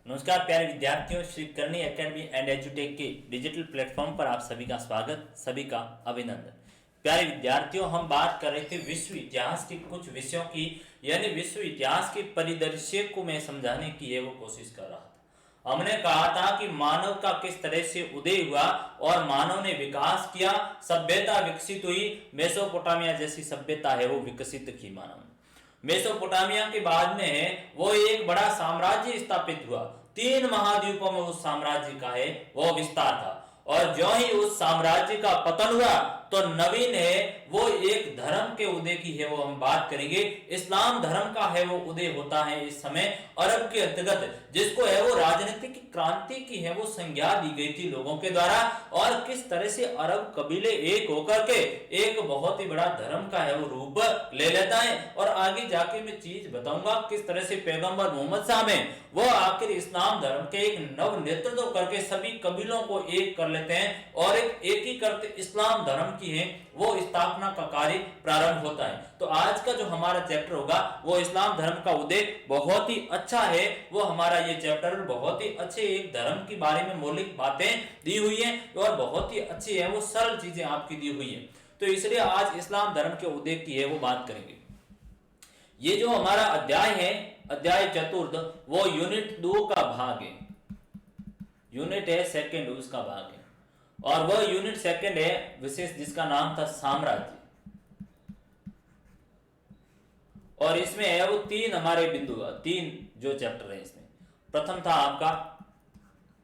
नमस्कार प्यारे विद्यार्थियों, श्री करनी एकेडमी एंड एजुटेक के डिजिटल प्लेटफॉर्म पर आप सभी का स्वागत, सभी का अभिनंदन। प्यारे विद्यार्थियों, हम बात कर रहे थे विश्व इतिहास के कुछ विषयों की, यानी विश्व इतिहास के परिदृश्य को मैं समझाने की वो कोशिश कर रहा था। हमने कहा था कि मानव का किस तरह से उदय हुआ और मानव ने विकास किया, सभ्यता विकसित हुई, मेसोपोटामिया जैसी सभ्यता है वो विकसित की मानव ने। मेसोपोटामिया के बाद में वो एक बड़ा साम्राज्य स्थापित हुआ, 3 महाद्वीपों में उस साम्राज्य का है वो विस्तार था। और जो ही उस साम्राज्य का पतन हुआ तो नवीन है वो एक धर्म के उदय की है वो हम बात करेंगे। इस्लाम धर्म का है वो उदय होता है इस समय अरब के अंतर्गत, जिसको है वो राजनीतिक क्रांति की है वो संज्ञा दी गई थी लोगों के द्वारा। और किस तरह से अरब कबीले एक होकर के एक बहुत ही बड़ा धर्म का है वो रूप ले लेता है। और आगे जाके मैं चीज बताऊंगा किस तरह से पैगंबर मोहम्मद साहब हैं वो आखिर इस्लाम धर्म के एक नव नेतृत्व करके सभी कबीलों को एक कर लेते हैं और एक एकीकृत इस्लाम धर्म की है वो स्थापना का कार्य प्रारंभ होता है। तो आज का जो हमारा चैप्टर होगा वो इस्लाम धर्म का उदय बहुत ही अच्छा है। वो हमारा ये चैप्टर बहुत ही अच्छे एक धर्म के बारे में मौलिक बातें दी हुई हैं और बहुत ही अच्छी है वो सरल चीजें आपकी दी हुई है। तो इसलिए आज इस्लाम धर्म के उदय की है वो बात करेंगे। ये जो हमारा अध्याय है, अध्याय चतुर्थ, वो यूनिट 2 का भाग है। यूनिट है सेकंड, उसका भाग है। और वह यूनिट सेकंड है विशेष, जिसका नाम था साम्राज्य। और इसमें है वो 3 हमारे बिंदु, 3 जो चैप्टर है इसमें। प्रथम था आपका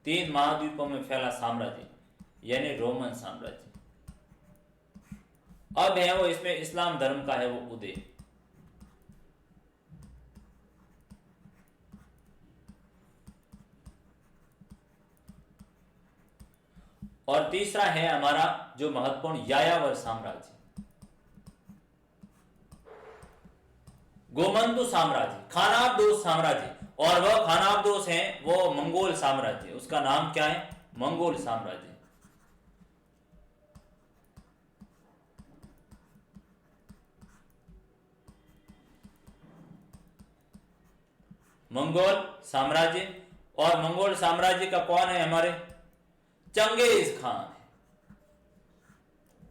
3 महाद्वीपों में फैला साम्राज्य, यानी रोमन साम्राज्य। अब है वो इसमें इस्लाम धर्म का है वो उदय। और तीसरा है हमारा जो महत्वपूर्ण यायावर साम्राज्य, गोमंतु साम्राज्य, खानाबदोस साम्राज्य। और वह खानाबदोस है वो मंगोल साम्राज्य, उसका नाम क्या है? मंगोल साम्राज्य। मंगोल साम्राज्य। और मंगोल साम्राज्य का कौन है? हमारे चंगेज खान है।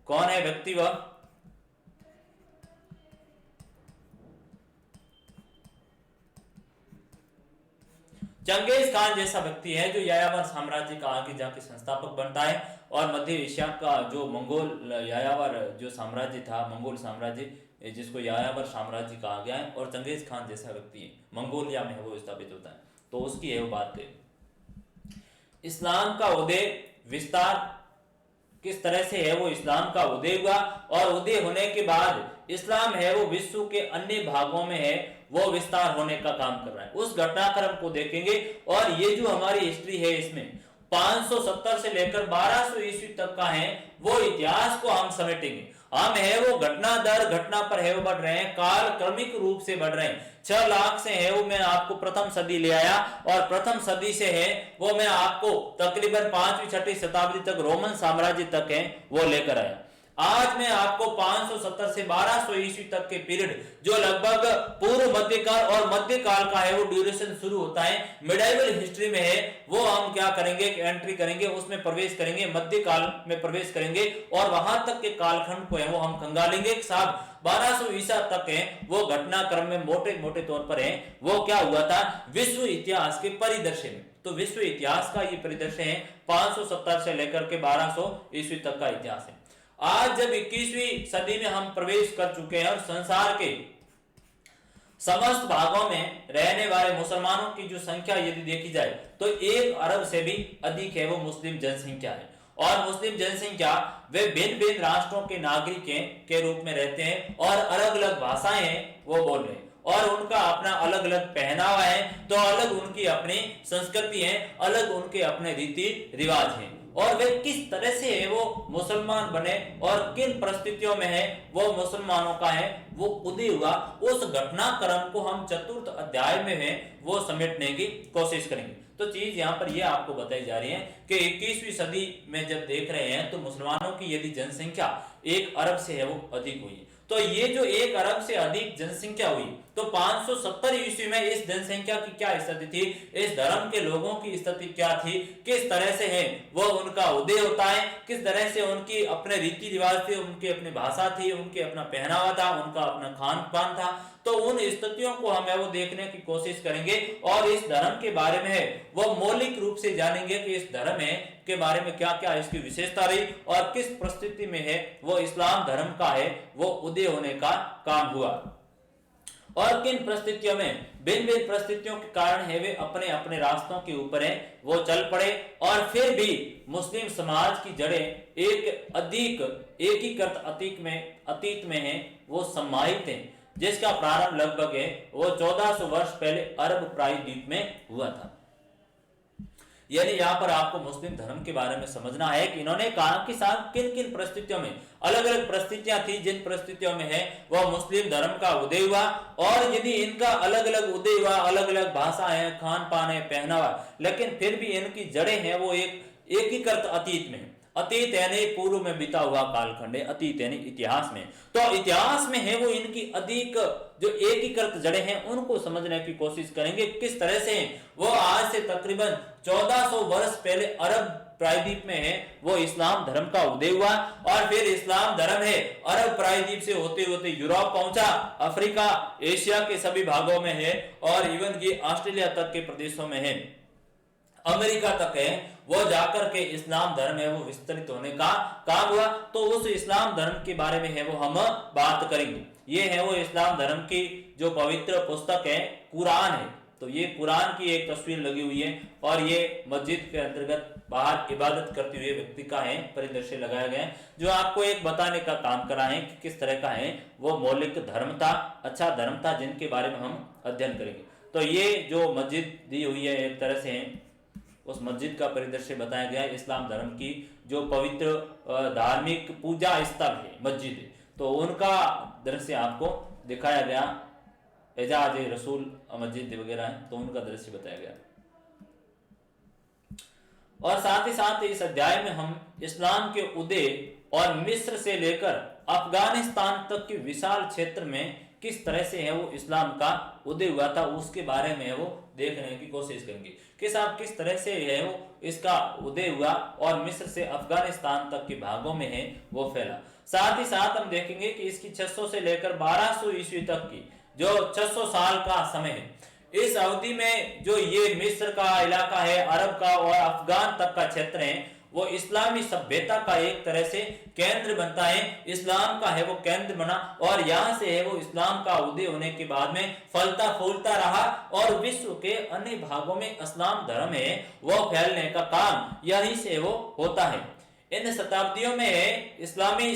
कौन है व्यक्ति? वह चंगेज खान जैसा व्यक्ति है जो यायावर साम्राज्य का आगे जाके संस्थापक बनता है। और मध्य एशिया का जो मंगोल यायावर जो साम्राज्य था, मंगोल साम्राज्य जिसको यायावर साम्राज्य कहा गया है, और चंगेज खान जैसा व्यक्ति है मंगोलिया में वो स्थापित होता है। तो उसकी है वो बात करें। इस्लाम का उदय, विस्तार, किस तरह से है वो इस्लाम का उदय हुआ। और उदय होने के बाद इस्लाम है वो विश्व के अन्य भागों में है वो विस्तार होने का काम कर रहा है, उस घटनाक्रम को देखेंगे। और ये जो हमारी हिस्ट्री है इसमें 570 से लेकर 1200 ईस्वी तक का है वो इतिहास को हम समेटेंगे। हम है वो घटना दर घटना पर है वो बढ़ रहे हैं, काल क्रमिक रूप से बढ़ रहे हैं। 6 लाख से है वो मैं आपको प्रथम सदी ले आया, और प्रथम सदी से है वो मैं आपको तकरीबन 5वीं 6वीं शताब्दी तक रोमन साम्राज्य तक है वो लेकर आया। आज मैं आपको 570 से 1200 ईस्वी तक के पीरियड, जो लगभग पूर्व मध्यकाल और मध्यकाल का है वो ड्यूरेशन शुरू होता है, मिडाइवल हिस्ट्री में है वो हम क्या करेंगे, एंट्री करेंगे, उसमें प्रवेश करेंगे, मध्यकाल में प्रवेश करेंगे। और वहां तक के कालखंड को है वो हम खंगालेंगे। साहब 1200 ईसा तक है वो घटनाक्रम में मोटे मोटे तौर पर है वो क्या हुआ था विश्व इतिहास के परिदृश्य में। तो विश्व इतिहास का ये परिदृश्य है 570 से लेकर के 1200 ईस्वी तक का इतिहास है। आज जब 21वीं सदी में हम प्रवेश कर चुके हैं और संसार के समस्त भागों में रहने वाले मुसलमानों की जो संख्या यदि देखी जाए तो 1 अरब से भी अधिक है वो मुस्लिम जनसंख्या है। और मुस्लिम जनसंख्या वे भिन्न भिन्न राष्ट्रों के नागरिक के रूप में रहते हैं और अलग अलग भाषाएं हैं वो बोल रहे हैं, और उनका अपना अलग अलग पहनावा है, तो अलग उनकी अपनी संस्कृति है, अलग उनके अपने रीति रिवाज हैं। और वे किस तरह से है वो मुसलमान बने और किन परिस्थितियों में है वो मुसलमानों का है वो उदय हुआ, उस घटनाक्रम को हम चतुर्थ अध्याय में है वो समेटने की कोशिश करेंगे। तो चीज यहाँ पर ये आपको बताई जा रही है कि 21वीं सदी में जब देख रहे हैं तो मुसलमानों की यदि जनसंख्या 1 अरब से है वो अधिक हुई, तो ये जो 1 अरब से अधिक जनसंख्या हुई तो 570 ईस्वी में इस जनसंख्या की क्या स्थिति थी, इस धर्म के लोगों की स्थिति क्या थी, किस तरह से है वो उनका उदय होता है, किस तरह से उनकी अपने रीति रिवाज थे, उनकी अपनी भाषा थी, उनके अपना पहनावा था, उनका अपना खान पान था। तो उन स्थितियों को हम वो देखने की कोशिश करेंगे और इस धर्म के बारे में वो मौलिक रूप से जानेंगे कि इस धर्म के बारे में क्या क्या इसकी विशेषता रही और किस परिस्थिति में है वो इस्लाम धर्म का है वो उदय होने का काम हुआ और किन परिस्थितियों में भिन्न भिन्न परिस्थितियों के कारण है वे अपने अपने रास्तों के ऊपर है वो चल पड़े और फिर भी मुस्लिम समाज की जड़ें एक अधिक एकीकृत अतीत में है वो समाहित है, जिसका प्रारंभ लगभग है वो 1400 वर्ष पहले अरब प्रायद्वीप में हुआ था। यानी यहाँ पर आपको मुस्लिम धर्म के बारे में समझना है कि इन्होंने कहा कि साहब किन किन परिस्थितियों में अलग अलग परिस्थितियां थी, जिन परिस्थितियों में है वह मुस्लिम धर्म का उदय हुआ और यदि इनका अलग अलग उदय हुआ, अलग अलग भाषा है, खान पान है, पहनावा, लेकिन फिर भी इनकी जड़ें हैं वो एक एकीकृत अतीत में। अतीत यानी पूर्व में बीता हुआ कालखंड है, अतीत यानी इतिहास में। तो इतिहास में है वो इनकी अधिक जो एकीकृत जड़ें हैं उनको समझने की कोशिश करेंगे किस तरह से वो आज से तकरीबन 1400 वर्ष पहले अरब प्रायद्वीप में है वो इस्लाम धर्म का उदय हुआ और फिर इस्लाम धर्म है अरब प्रायद्वीप से होते होते यूरोप पहुंचा, अफ्रीका, एशिया के सभी भागों में है और इवन की ऑस्ट्रेलिया तक के प्रदेशों में है, अमेरिका तक है वो जाकर के इस्लाम धर्म है वो विस्तृत होने का काम हुआ। तो उस इस्लाम धर्म के बारे में है वो हम बात करेंगे। ये है वो इस्लाम धर्म की जो पवित्र पुस्तक है कुरान है। तो ये कुरान की एक तस्वीर लगी हुई है और ये मस्जिद के अंतर्गत बाहर इबादत करते हुए व्यक्ति का है परिदृश्य लगाया गया है, जो आपको एक बताने का काम करा है कि किस तरह का है वो मौलिक धर्म था, अच्छा धर्म था, जिनके बारे में हम अध्ययन करेंगे। तो ये जो मस्जिद दी हुई है एक तरह से उस मस्जिद का परिदृश्य बताया गया है। इस्लाम धर्म की जो पवित्र धार्मिक पूजा स्थल है मस्जिद है, तो उनका दृश्य आपको दिखाया गया। एजाज रसूल मस्जिद वगैरह है तो उनका दृश्य बताया गया। और साथ ही साथ इस अध्याय में हम इस्लाम के उदय और मिस्र से लेकर अफगानिस्तान तक के विशाल क्षेत्र में किस तरह से है वो इस्लाम का उदय हुआ था उसके बारे में वो देखने की कोशिश करेंगे कि साहब किस तरह से है वो इसका उदय हुआ और मिस्र से अफगानिस्तान तक के भागों में है वो फैला। साथ ही साथ हम देखेंगे कि इसकी 600 से लेकर 1200 ईस्वी तक की जो 600 साल का समय है, इस अवधि में जो ये मिस्र का इलाका है, अरब का और अफगान तक का क्षेत्र है वो इस्लामी सभ्यता का एक तरह से केंद्र बनता है, इस्लाम का है वो केंद्र बना और यहाँ से है वो इस्लाम का उदय होने के बाद में फलता फूलता रहा और विश्व के अन्य भागों में इस्लाम धर्म है वो फैलने का काम यहीं से वो होता है। इन शताब्दियों में इस्लामी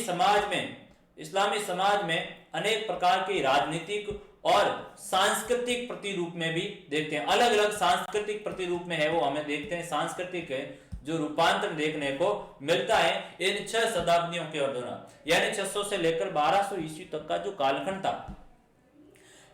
समाज में अनेक प्रकार की राजनीतिक और सांस्कृतिक प्रतिरूप में भी देखते हैं, अलग अलग सांस्कृतिक प्रतिरूप में है वो हमें देखते हैं, सांस्कृतिक जो रूपांतर देखने को मिलता है इन 6 शताब्दियों के दौरान, यानी 600 से लेकर 1200 ईस्वी तक का जो कालखंड था।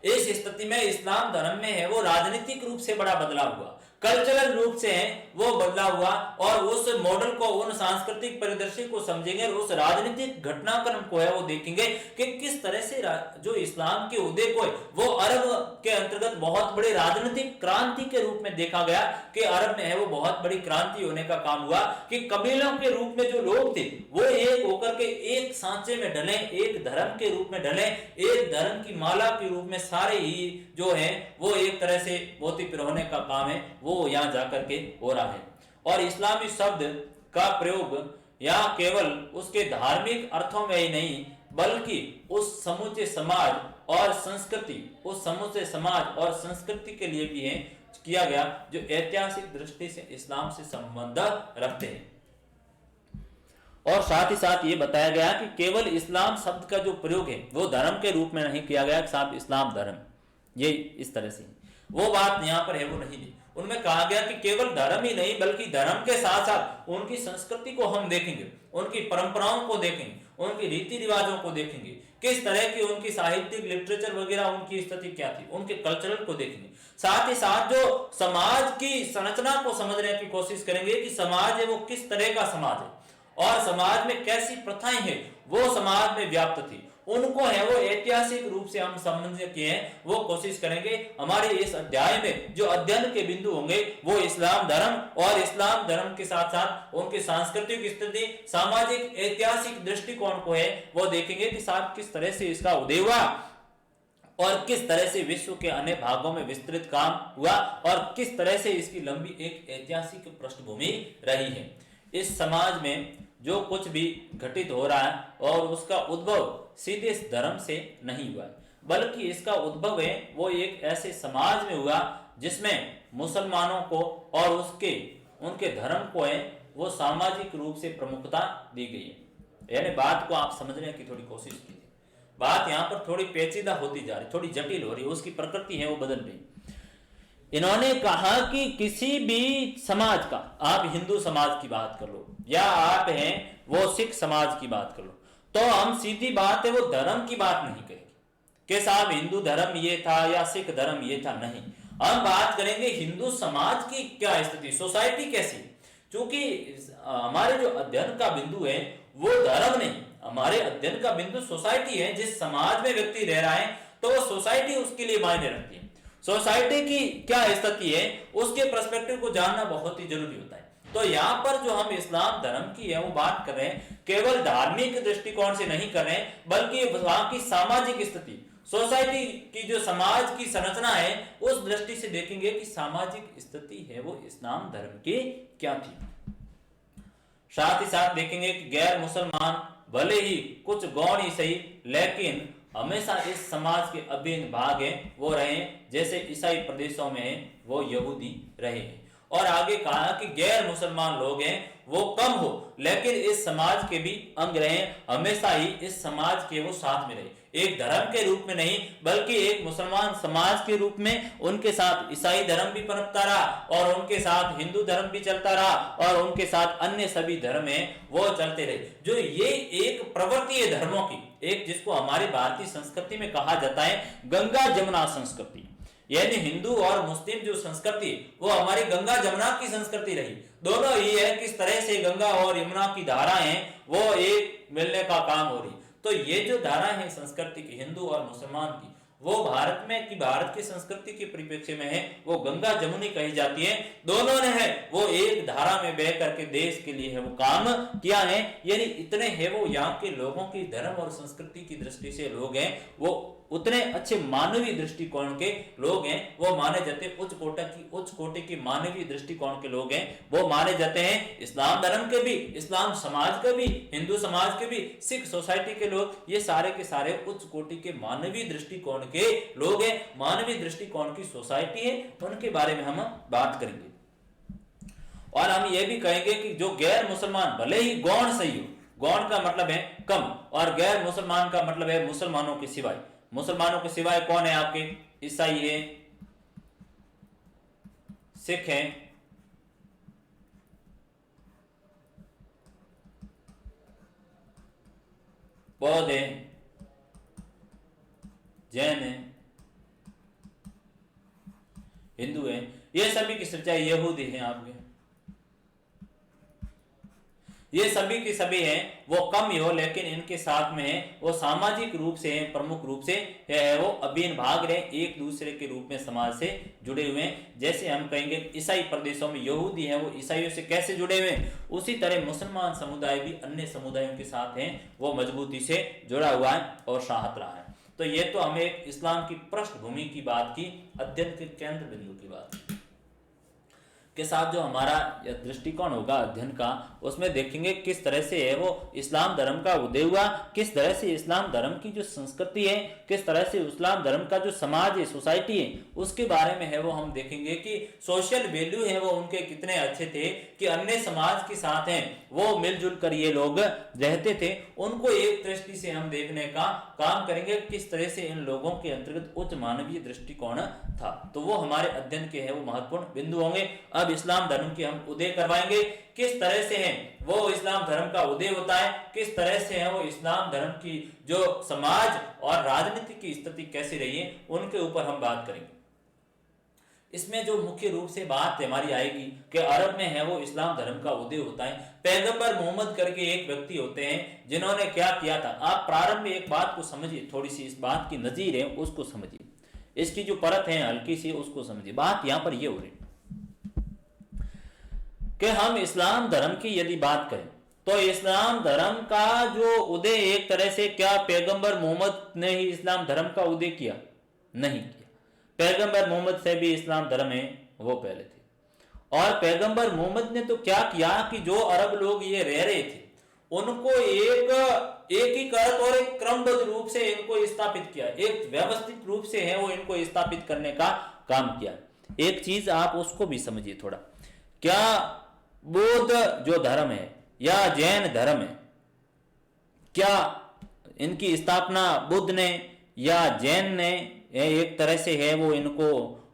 इस स्थिति में इस्लाम धर्म में है वो राजनीतिक रूप से बड़ा बदलाव हुआ, कल्चरल रूप से है वो बदलाव हुआ और उस मॉडल को, उन सांस्कृतिक परिदृश्य को समझेंगे और उस राजनीतिक घटनाक्रम को है वो देखेंगे कि किस तरह से जो इस्लाम के उदय को है वो अरब के अंतर्गत बहुत बड़ी राजनीतिक क्रांति के रूप में देखा गया कि अरब में है वो बहुत बड़ी क्रांति होने का काम हुआ कि कबीलों के रूप में जो लोग थे वो एक होकर के एक सांचे में ढले, एक धर्म के रूप में ढले, एक धर्म की माला के रूप में सारे ही जो है वो एक तरह से बहुत ही पिरोने का काम है वो यहाँ जाकर के हो रहा है। और इस्लामी शब्द का प्रयोग यहाँ केवल उसके धार्मिक अर्थों में ही नहीं बल्कि उस समूचे समाज और संस्कृति के लिए भी है किया गया जो ऐतिहासिक दृष्टि से इस्लाम से संबंध रखते हैं। और साथ ही साथ ये बताया गया कि केवल इस्लाम शब्द का जो प्रयोग है वो धर्म के रूप में नहीं किया गया कि साहब इस्लाम धर्म, ये इस तरह से वो बात यहाँ पर है वो नहीं दी। उनमें कहा गया कि केवल धर्म ही नहीं बल्कि धर्म के साथ साथ उनकी संस्कृति को हम देखेंगे, उनकी परंपराओं को देखेंगे, उनकी रीति रिवाजों को देखेंगे, किस तरह की उनकी साहित्यिक लिटरेचर वगैरह उनकी स्थिति क्या थी, उनके कल्चरल को देखेंगे। साथ ही साथ जो समाज की संरचना को समझने की कोशिश करेंगे कि समाज है वो किस तरह का समाज है और समाज में कैसी प्रथाएं हैं वो समाज में व्याप्त थी उनको है वो ऐतिहासिक रूप से हम समझने की है वो कोशिश करेंगे। हमारे इस अध्याय में जो अध्ययन के बिंदु होंगे वो इस्लाम धर्म और इस्लाम धर्म के साथ साथ उनकी सांस्कृतिक स्थिति, सामाजिक ऐतिहासिक दृष्टिकोण को है वो देखेंगे कि साथ किस तरह से इसका उदय हुआ और किस तरह से विश्व के अन्य भागों में विस्तृत काम हुआ और किस तरह से इसकी लंबी एक ऐतिहासिक पृष्ठभूमि रही है। इस समाज में जो कुछ भी घटित हो रहा है और उसका उद्भव सीधे इस धर्म से नहीं हुआ है, बल्कि इसका उद्भव है वो एक ऐसे समाज में हुआ जिसमें मुसलमानों को और उनके धर्म को है वो सामाजिक रूप से प्रमुखता दी गई है। यानी बात को आप समझने की थोड़ी कोशिश कीजिए। बात यहाँ पर थोड़ी पेचीदा होती जा रही, थोड़ी जटिल हो रही है, उसकी प्रकृति है वो बदल रही। इन्होंने कहा कि किसी भी समाज का, आप हिंदू समाज की बात कर लो या आप हैं वो सिख समाज की बात कर लो, तो हम सीधी बात है वो धर्म की बात नहीं करेंगे कि साहब हिंदू धर्म ये था या सिख धर्म ये था, नहीं। हम बात करेंगे हिंदू समाज की क्या स्थिति, सोसाइटी कैसी। क्योंकि हमारे जो अध्ययन का बिंदु है वो धर्म नहीं, हमारे अध्ययन का बिंदु सोसाइटी है। जिस समाज में व्यक्ति रह रहा है तो वो सोसाइटी उसके लिए मायने रखती है। सोसाइटी की क्या स्थिति है उसके पर्सपेक्टिव को जानना बहुत ही जरूरी होता है। तो यहाँ पर जो हम इस्लाम धर्म की है वो बात कर रहे हैं, केवल धार्मिक दृष्टिकोण से नहीं कर रहे हैं, बल्कि वहां की सामाजिक स्थिति, सोसाइटी की जो समाज की संरचना है उस दृष्टि से देखेंगे कि सामाजिक स्थिति है वो इस्लाम धर्म की क्या थी। साथ ही साथ देखेंगे कि गैर मुसलमान भले ही कुछ गौण ही सही, लेकिन हमेशा इस समाज के अभिन्न भाग हैं वो रहे, जैसे ईसाई प्रदेशों में वो यहूदी रहे हैं। और आगे कहा कि गैर मुसलमान लोग हैं वो कम हो, लेकिन इस समाज के भी अंग रहे, हमेशा ही इस समाज के वो साथ में रहे, एक धर्म के रूप में नहीं बल्कि एक मुसलमान समाज के रूप में। उनके साथ ईसाई धर्म भी पनपता रहा और उनके साथ हिंदू धर्म भी चलता रहा और उनके साथ अन्य सभी धर्म है वो चलते रहे। जो ये एक प्रवृत्ति है धर्मों की, एक जिसको हमारी भारतीय संस्कृति में कहा जाता है गंगा जमुना संस्कृति, यानी हिंदू और मुस्लिम जो संस्कृति वो हमारी गंगा जमुना की संस्कृति रही। दोनों ही है किस तरह से गंगा और यमुना की धाराएं वो एक मिलने का काम हो रही। तो ये जो धारा है संस्कृति की हिंदू और मुसलमान की, वो भारत में की भारत की संस्कृति के परिप्रेक्ष्य में है वो गंगा जमुनी कही जाती है। दोनों ने है वो एक धारा में बह करके देश के लिए है वो काम किया है। यानी इतने है वो यहाँ के लोगों की धर्म और संस्कृति की दृष्टि से लोग हैं वो उतने अच्छे मानवीय दृष्टिकोण के लोग हैं वो माने जाते हैं। उच्च कोटि की मानवीय दृष्टिकोण के लोग हैं वो माने जाते हैं। इस्लाम धर्म के भी, इस्लाम समाज के भी, हिंदू समाज के भी, सिख सोसाइटी के लोग, ये सारे के सारे उच्च कोटि के मानवीय दृष्टिकोण के लोग हैं। मानवीय दृष्टिकोण की सोसाइटी है, उनके बारे में हम बात करेंगे। और हम ये भी कहेंगे कि जो गैर मुसलमान भले ही गौण सही हो, गौण का मतलब है कम और गैर मुसलमान का मतलब है मुसलमानों के सिवाय। मुसलमानों के सिवाय कौन है आपके? ईसाई है, सिख है, बौद्ध है, जैन है, हिंदू है, ये सभी की सच्चाई यहूदी है आपके, ये सभी के सभी हैं वो कम ही हो, लेकिन इनके साथ में है वो सामाजिक रूप से प्रमुख रूप से है वो अभिन्न भाग रहे, एक दूसरे के रूप में समाज से जुड़े हुए हैं। जैसे हम कहेंगे ईसाई प्रदेशों में यहूदी हैं वो ईसाइयों से कैसे जुड़े हुए हैं, उसी तरह मुसलमान समुदाय भी अन्य समुदायों के साथ हैं वो मजबूती से जुड़ा हुआ है और साथ रहा है। तो ये तो हमें इस्लाम की पृष्ठभूमि की बात की, अध्ययन के केंद्र बिंदु की बात के साथ जो हमारा दृष्टिकोण होगा अध्ययन का, उसमें देखेंगे किस तरह से है वो इस्लाम धर्म का उदय हुआ, किस तरह से इस्लाम धर्म की जो संस्कृति है, किस तरह से इस्लाम धर्म का जो समाज है, सोसाइटी है, उसके बारे में है वो हम देखेंगे कि सोशल वैल्यू है वो उनके कितने अच्छे थे कि अन्य समाज के साथ हैं वो मिलजुल कर ये लोग रहते थे। उनको एक दृष्टि से हम देखने का काम करेंगे किस तरह से इन लोगों के अंतर्गत उच्च मानवीय दृष्टिकोण था। तो वो हमारे अध्ययन के है वो महत्वपूर्ण बिंदु होंगे। अब इस्लाम धर्म की हम उदय करवाएंगे, किस तरह से है वो इस्लाम धर्म का उदय होता है, किस तरह से है वो इस्लाम धर्म की जो समाज और राजनीति की स्थिति कैसी रही है, उनके ऊपर हम बात करेंगे। इसमें जो मुख्य रूप से बात हमारी आएगी कि अरब में है वो इस्लाम धर्म का उदय होता है। पैगंबर मोहम्मद करके एक व्यक्ति होते हैं जिन्होंने क्या किया था। आप प्रारंभ में एक बात को समझिए, थोड़ी सी इस बात की नजीर है उसको समझिए, इसकी जो परत है हल्की सी उसको समझिए। बात यहां पर ये हो रही कि हम इस्लाम धर्म की यदि बात करें तो इस्लाम धर्म का जो उदय एक तरह से क्या पैगंबर मोहम्मद ने ही इस्लाम धर्म का उदय किया? नहीं किया। पैगंबर मोहम्मद से भी इस्लाम धर्म है वो पहले थे। और पैगंबर मोहम्मद ने तो क्या किया कि जो अरब लोग ये रह रहे थे उनको एक ही करत और एक क्रमबद्ध रूप से इनको स्थापित किया, एक व्यवस्थित रूप से है वो इनको स्थापित करने का काम किया। एक चीज आप उसको भी समझिए थोड़ा, क्या बौद्ध जो धर्म है या जैन धर्म है, क्या इनकी स्थापना बुद्ध ने या जैन ने एक तरह से है वो इनको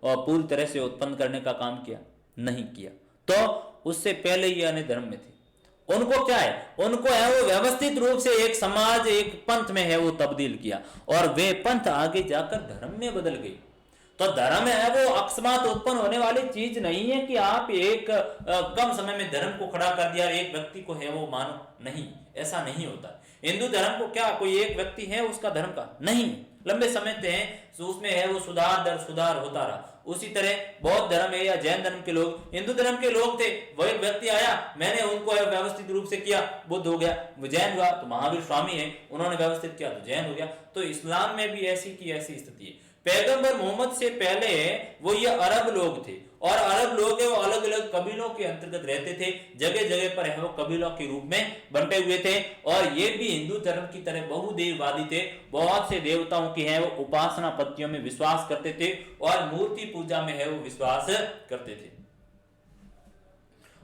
पूरी तरह से उत्पन्न करने का काम किया? नहीं किया। तो उससे पहले ये अन्य धर्म में थे। उनको क्या है, उनको है वो व्यवस्थित रूप से एक समाज एक पंथ में है वो तब्दील किया और वे पंथ आगे जाकर धर्म में बदल गई। तो धर्म है वो अकस्मात उत्पन्न होने वाली चीज नहीं है कि आप एक कम समय में धर्म को खड़ा कर दिया एक व्यक्ति को है वो मानो, नहीं, ऐसा नहीं होता। हिंदू धर्म को क्या कोई एक व्यक्ति है उसका धर्म का? नहीं, लंबे समय से है तो उसमें है वो सुधार दर सुधार होता रहा। उसी तरह बौद्ध धर्म है या जैन धर्म के लोग, हिंदू धर्म के लोग थे, वो एक व्यक्ति आया, मैंने उनको व्यवस्थित रूप से किया, बुद्ध हो गया। वो जैन हुआ तो महावीर स्वामी है, उन्होंने व्यवस्थित किया तो जैन हो गया। तो इस्लाम में भी ऐसी की ऐसी स्थिति है। पैगंबर मोहम्मद से पहले वो ये अरब लोग थे और अरब लोग है वो अलग अलग कबीलों के अंतर्गत रहते थे, जगह जगह पर है वो कबीलों के रूप में बंटे हुए थे और ये भी हिंदू धर्म की तरह बहुदेववादी थे। बहुत से देवताओं की है वो उपासना पद्धतियों में विश्वास करते थे और मूर्ति पूजा में है वो विश्वास करते थे।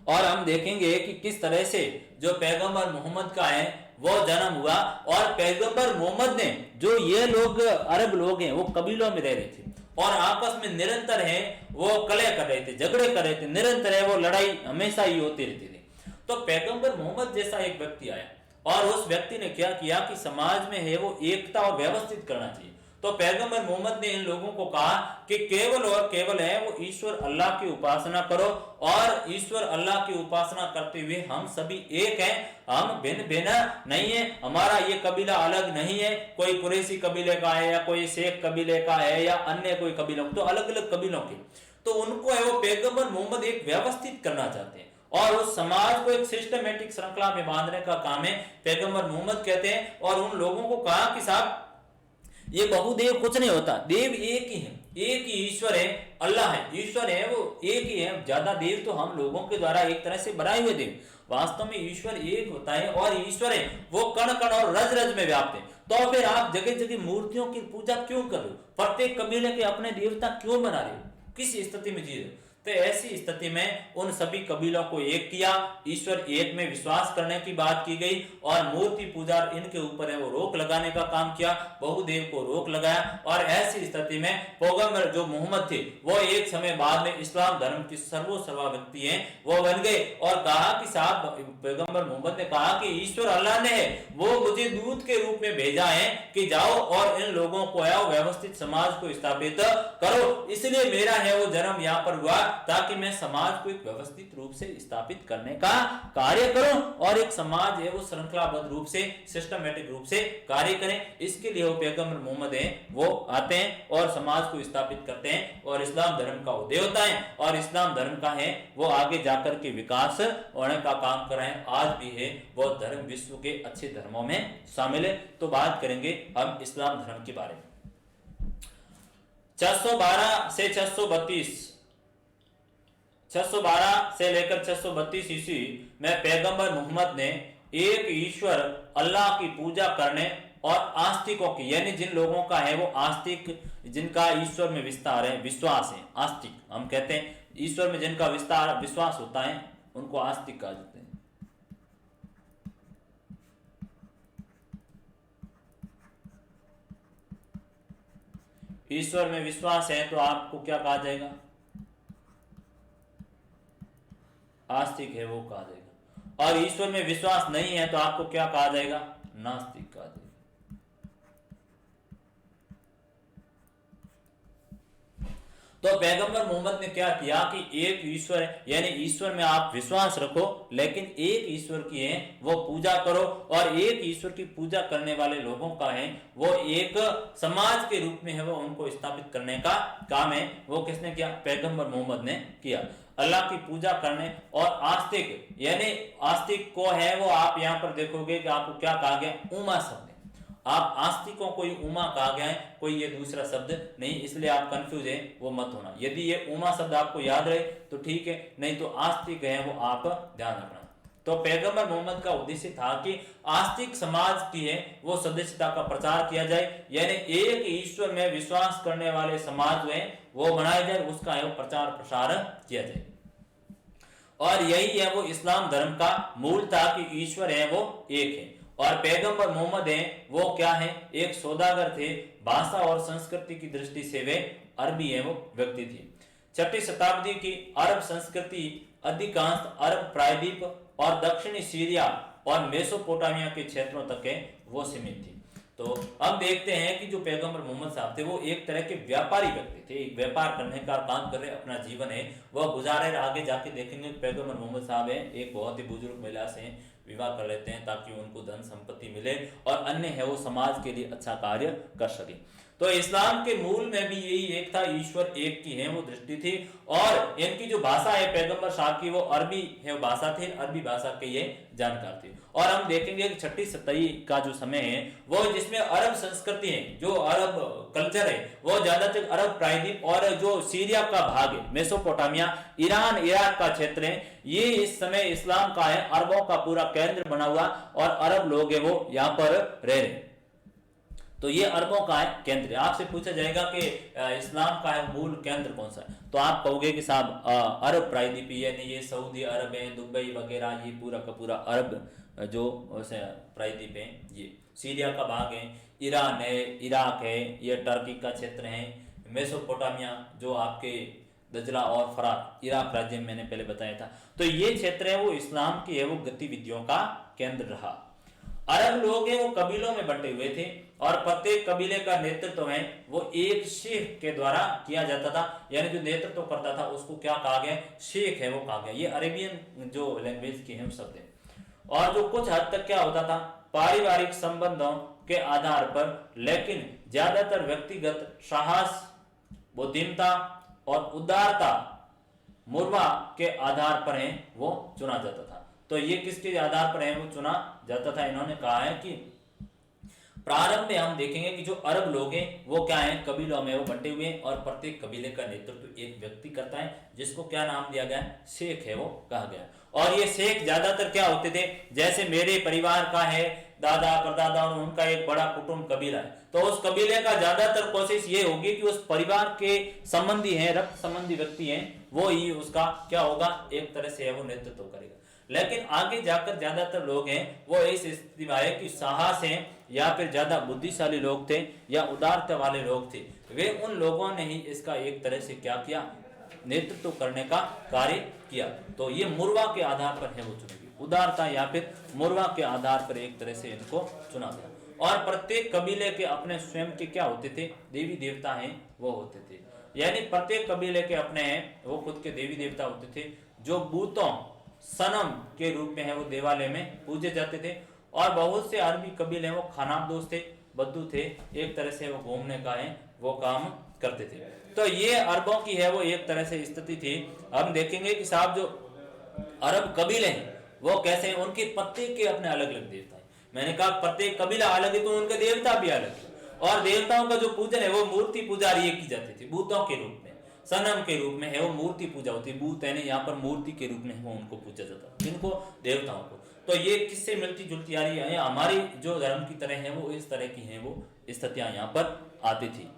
और हम देखेंगे कि किस तरह से जो पैगंबर मोहम्मद का है वो जन्म हुआ और पैगंबर मोहम्मद ने जो ये लोग अरब लोग हैं वो कबीलों में रह रहे थे और आपस में निरंतर है वो कलह कर रहे थे, झगड़े कर रहे थे, निरंतर है वो लड़ाई हमेशा ही होती रहती थी। तो पैगंबर मोहम्मद जैसा एक व्यक्ति आया और उस व्यक्ति ने क्या किया कि समाज में है वो एकता और व्यवस्थित करना चाहिए। तो पैगंबर मोहम्मद ने इन लोगों को कहा कि केवल और केवल है वो ईश्वर अल्लाह की उपासना करो और ईश्वर अल्लाह की उपासना करते हुए हम सभी एक हैं, हम भिन्न भिन्न नहीं है, हमारा ये कबीला अलग नहीं है, कोई कुरैशी कबीले का है या कोई शेख कबीले का है या अन्य कोई कबीलों, तो अलग अलग कबीलों के। तो उनको है वो पैगंबर मोहम्मद एक व्यवस्थित करना चाहते हैं और उस समाज को एक सिस्टमेटिक श्रृंखला में बांधने का काम है पैगंबर मोहम्मद कहते हैं। और उन लोगों को कहा कि साहब ये बहुदेव कुछ नहीं होता, देव एक ही है, एक ही ईश्वर है, अल्लाह है, ईश्वर है वो एक ही है। ज्यादा देव तो हम लोगों के द्वारा एक तरह से बनाए हुए देव, वास्तव में ईश्वर एक होता है और ईश्वर है वो कण कण और रज रज में व्याप्त है। तो फिर आप जगह जगह मूर्तियों की पूजा क्यों कर रहे हो, प्रत्येक कबीले के अपने देवता क्यों बना रहे हो, किस स्थिति में जी रहे हो? तो ऐसी स्थिति में उन सभी कबीलों को एक किया, ईश्वर एक में विश्वास करने की बात की गई और मूर्ति पूजा इनके ऊपर है वो रोक लगाने का काम किया, बहुदेव को रोक लगाया। और ऐसी स्थिति में पैगंबर जो मोहम्मद थे वो एक समय बाद में इस्लाम धर्म की सर्वोसर्वा व्यक्ति हैं वो बन गए और कहा कि साहब पैगंबर मोहम्मद ने कहा कि ईश्वर अल्लाह ने वो मुझे दूत के रूप में भेजा है कि जाओ और इन लोगों को है व्यवस्थित समाज को स्थापित करो, इसलिए मेरा है वो जन्म यहाँ पर हुआ ताकि मैं समाज को एक व्यवस्थित रूप से स्थापित करने का कार्य करूं और एक समाज है वो श्रृंखलाबद्ध रूप से सिस्टमेटिक रूप से कार्य करें। इसके लिए वो पैगंबर मोहम्मद है वो आते हैं और समाज को स्थापित करते हैं और इस्लाम धर्म का उदय होता है और इस्लाम धर्म का है वो आगे जाकर के विकास होने का काम कर रहे हैं। आज भी है वो धर्म विश्व के अच्छे धर्मों में शामिल है। तो बात करेंगे हम इस्लाम धर्म के बारे में। 612 से 612 से लेकर 632 ईस्वी में पैगंबर मोहम्मद ने एक ईश्वर अल्लाह की पूजा करने और आस्तिकों की, यानी जिन लोगों का है वो आस्तिक, जिनका ईश्वर में विस्तार है विश्वास है, आस्तिक हम कहते हैं, ईश्वर में जिनका विस्तार विश्वास होता है उनको आस्तिक कहा जाता है। ईश्वर में विश्वास है तो आपको क्या कहा जाएगा? आस्तिक है वो कहा जाएगा। और ईश्वर में विश्वास नहीं है तो आपको क्या कहा जाएगा? नास्तिक कहा जाएगा। तो पैगंबर मोहम्मद ने क्या किया कि एक ईश्वर है, यानी ईश्वर में आप विश्वास रखो, लेकिन एक ईश्वर की है वो पूजा करो, और एक ईश्वर की पूजा करने वाले लोगों का है वो एक समाज के रूप में है वो उनको स्थापित करने का काम है वो किसने किया? पैगंबर मोहम्मद ने किया। अल्लाह की पूजा करने और आस्तिक, यानी आस्तिक को है वो आप यहाँ पर देखोगे कि आपको क्या कहा गया? उमा शब्द। आप आस्तिकों को उमा कहा गया है, कोई ये दूसरा शब्द नहीं, इसलिए आप कंफ्यूज है वो मत होना। यदि ये उमा शब्द आपको याद रहे तो ठीक है, नहीं तो आस्तिक है वो आप ध्यान रखना। तो पैगंबर मोहम्मद का उद्देश्य था कि आस्तिक समाज की है वो सदस्यता का प्रचार किया जाए, यानी एक ईश्वर में विश्वास करने वाले समाज जो है वो बनाया जाए, उसका है वो प्रचार प्रसार किया जाए। और यही है वो इस्लाम धर्म का मूल था कि ईश्वर है वो एक है। और पैगंबर मोहम्मद है वो क्या है? एक सौदागर थे। भाषा और संस्कृति की दृष्टि से वे अरबी है वो व्यक्ति थे। 6वीं शताब्दी की अरब संस्कृति अधिकांश अरब प्रायद्वीप और दक्षिणी सीरिया और मेसोपोटामिया के क्षेत्रों तक है वो सीमित थी। तो अब देखते हैं कि जो पैगंबर मोहम्मद साहब थे वो एक तरह के व्यापारी व्यक्ति थे, एक व्यापार करने का काम कर रहे, अपना जीवन है वह गुजारे। आगे जाके देखेंगे पैगंबर मोहम्मद साहब है एक बहुत ही बुजुर्ग महिला से विवाह कर लेते हैं ताकि उनको धन संपत्ति मिले और अन्य है वो समाज के लिए अच्छा कार्य कर सके। तो इस्लाम के मूल में भी यही एक था, ईश्वर एक की है वो दृष्टि थी। और इनकी जो भाषा है पैगंबर साहब की वो अरबी है भाषा थी, अरबी भाषा के ये जानकार थे। और हम देखेंगे कि 6वीं शताब्दी का जो समय है वो जिसमें अरब संस्कृति है, जो अरब कल्चर है वो ज्यादातर अरब प्रायद्वीप और जो सीरिया का भाग है, मेसोपोटामिया, ईरान, इराक का क्षेत्र है, ये इस समय इस्लाम का है, अरबों का पूरा केंद्र बना हुआ और अरब लोग है वो यहाँ पर रह रहे। तो ये अरबों का है केंद्र। आपसे पूछा जाएगा कि इस्लाम का है मूल केंद्र कौन सा है, तो आप कहोगे कि साहब अरब प्रायद्वीप, यानी ये सऊदी अरब है, दुबई वगैरह, ये पूरा का पूरा अरब जो प्रायद्वीप है, ये सीरिया का भाग है, ईरान है, इराक है, ये टर्की का क्षेत्र है, मेसोपोटामिया जो आपके दजला और फरात इराक राज्य में मैंने पहले बताया था। तो ये क्षेत्र है वो इस्लाम की है वो गतिविधियों का केंद्र रहा। अरब लोग हैं वो कबीलों में बंटे हुए थे और प्रत्येक कबीले का नेतृत्व है वो एक शेख के द्वारा किया जाता था, यानी जो नेतृत्व करता था उसको क्या कहा गया? शेख है वो कहा गया। ये अरेबियन जो लैंग्वेज के हैं शब्द है। और जो कुछ हद तक क्या होता था पारिवारिक संबंधों के आधार पर, लेकिन ज्यादातर व्यक्तिगत साहस, बुद्धिमता और उदारता मुर्वा के आधार पर है वो चुना जाता था। तो ये किसके आधार पर है वो चुना जाता था? इन्होंने कहा है कि प्रारंभ में हम देखेंगे कि जो अरब लोग हैं वो क्या हैं? कबीलों में वो बंटे हुए हैं और प्रत्येक कबीले का नेतृत्व एक व्यक्ति करता है जिसको क्या नाम दिया गया? शेख है वो कहा गया। और ये शेख ज्यादातर क्या होते थे? जैसे मेरे परिवार का है दादा परदादा और उनका एक बड़ा कुटुंब कबीला है, तो उस कबीले का ज्यादातर कोशिश ये होगी कि उस परिवार के संबंधी हैं, रक्त संबंधी व्यक्ति हैं, वो ही उसका क्या होगा? एक तरह से वो नेतृत्व करेगा। लेकिन आगे जाकर ज्यादातर लोग हैं वो इस स्थिति में आए कि साहस हैं या फिर ज्यादा बुद्धिशाली लोग थे या उदारता वाले लोग थे, वे उन लोगों ने ही इसका एक तरह से क्या किया? नेतृत्व करने का कार्य किया। तो ये मुर्वा के आधार पर है वो चुनेगी, उदारता या फिर मुर्वा के आधार पर एक तरह से इनको चुना गया। और प्रत्येक कबीले के अपने स्वयं के क्या होते थे? देवी देवता हैं वो होते थे, यानी प्रत्येक कबीले के अपने हैं वो खुद के देवी देवता होते थे जो बूतों सनम के रूप में है वो देवालय में पूजे जाते थे। और बहुत से अरबी कबीले वो खानाबदोश थे, बद्दू थे, एक तरह से वो घूमने का है वो काम करते थे। तो ये अरबों की है वो एक तरह से स्थिति थी। हम देखेंगे कि साहब जो अरब कबीले हैं वो कैसे हैं, उनके प्रत्येक के अपने अलग अलग देवता है। मैंने कहा प्रत्येक कबीला अलग है तो उनके देवता भी अलग है। और देवताओं का जो पूजन है वो मूर्ति पूजारी की जाती थी, बूतों के रूप में, सनम के रूप में है वो मूर्ति पूजा होती है। बूत है यहाँ पर मूर्ति के रूप में वो उनको पूजा जाता है, इनको देवताओं को। तो ये किससे मिलती जुलती आ रही है? हमारी जो धर्म की तरह है वो इस तरह की है वो स्थितियां यहाँ पर आती थी।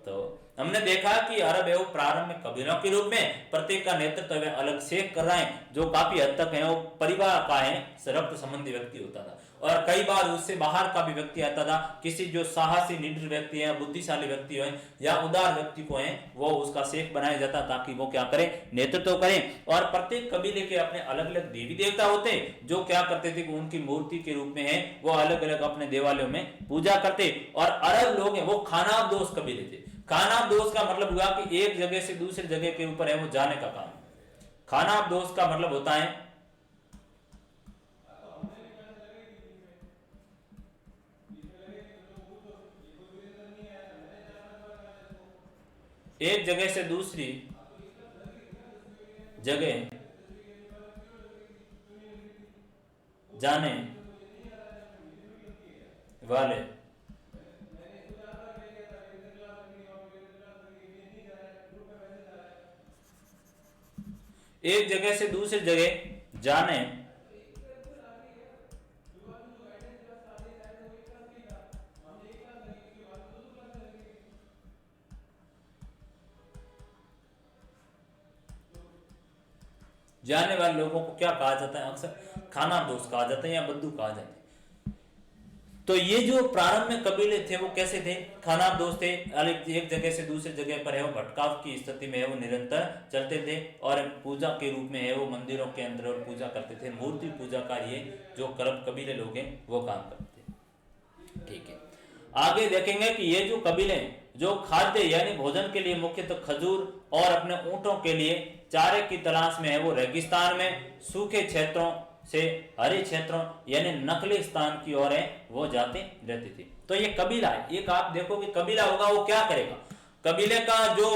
तो हमने देखा कि अरब है वो प्रारंभ में कबीलों के रूप में प्रत्येक का नेतृत्व अलग शेख कर रहे हैं जो काफी हद तक है वो परिवार का है रक्त संबंधी व्यक्ति होता था। और कई बार उससे बाहर का भी व्यक्ति आता था, किसी जो साहसी निडर व्यक्ति है, बुद्धिशाली व्यक्ति है या उदार व्यक्ति को है वो उसका शेख बनाया जाता ताकि वो क्या करे? नेतृत्व करें। और प्रत्येक कबीले के अपने अलग अलग देवी देवता होते जो क्या करते थे कि उनकी मूर्ति के रूप में है वो अलग अलग अपने देवालयों में पूजा करते। और अरब लोग हैं वो खानाबदोश कबीले थे। खानाबदोश का मतलब हुआ कि एक जगह से दूसरी जगह के ऊपर है वो जाने का काम। खानाबदोश का मतलब होता है एक जगह से दूसरी जगह जाने वाले। एक जगह से दूसरी जगह जाने जाने वाले लोगों को क्या कहा जाता है? अक्सर खानाबदोश कहा जाता है या बद्दू कहा जाता है। तो ये जो प्रारंभ में कबीले थे वो कैसे थे? खानाबदोश थे। एक जगह से दूसरी जगह पर है वो भटकाव की स्थिति में है वो निरंतर चलते थे और पूजा के रूप में है वो मंदिरों के अंदर और पूजा करते थे। मूर्ति पूजा का ये जो कबीले लोग हैं वो काम करते थे। ठीक है, आगे देखेंगे कि ये जो कबीले जो खाद्य यानी भोजन के लिए मुख्यतः खजूर और अपने ऊंटों के लिए चारे की तलाश में है वो रेगिस्तान में सूखे क्षेत्रों से हरे क्षेत्रों यानी नकली स्थान की ओर है वो जाते रहते थे। तो ये कबीला है। एक आप देखो कि कबीला होगा वो क्या करेगा? कबीले का जो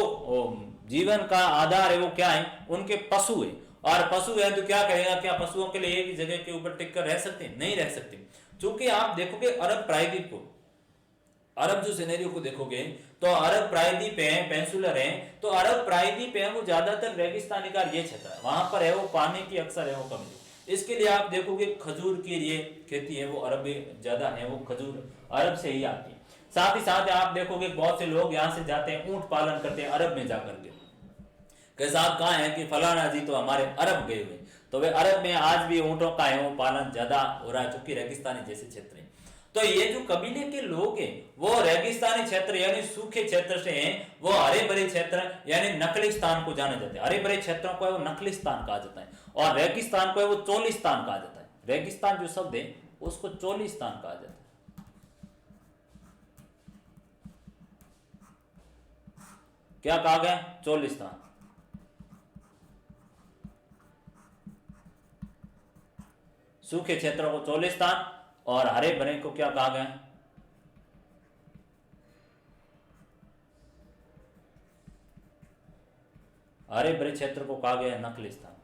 जीवन का आधार है वो क्या है? उनके पशु है। और पशु है तो क्या करेगा? क्या पशुओं के लिए एक ही जगह के ऊपर टिक कर रह सकते हैं? नहीं रह सकते। क्योंकि आप देखोगे अरब प्रायद्वीप को, अरब जो सिनेरियो को देखोगे तो अरब प्रायद्वीप है, पेंसुलर है, तो अरब प्रायद्वीप है वो ज्यादातर रेगिस्तानी का ये क्षेत्र है, वहां पर है वो पानी की अक्सर है वो कमी। इसके लिए आप देखोगे खजूर की ये खेती है वो अरब ज्यादा है, वो खजूर अरब से ही आती है। साथ ही साथ आप देखोगे बहुत से लोग यहाँ से जाते हैं ऊंट पालन करते हैं अरब में जाकर के। साहब कहाँ है कि फलाना जी तो हमारे अरब गए हुए, तो वे अरब में आज भी ऊंटों का है वो पालन ज्यादा हो रहा है, चूंकि रेगिस्तानी जैसे क्षेत्र है। तो ये जो कबीले के लोग हैं वो रेगिस्तानी क्षेत्र यानी सूखे क्षेत्र से हैं, वो हरे भरे क्षेत्र यानी नकली स्थान को जाने जाते हैं। हरे भरे क्षेत्रों को है वो नकली स्थान कहा जाता है और रेगिस्तान को है वो चोलिस्तान कहा जाता है। रेगिस्तान जो शब्द है उसको चोलिस्तान कहा जाता है। क्या कहा गया? चोलिस्तान। सूखे क्षेत्रों को चोलिस्तान और हरे भरे को क्या कहा गया? हरे भरे क्षेत्र को कहा गया नकलिस्तान।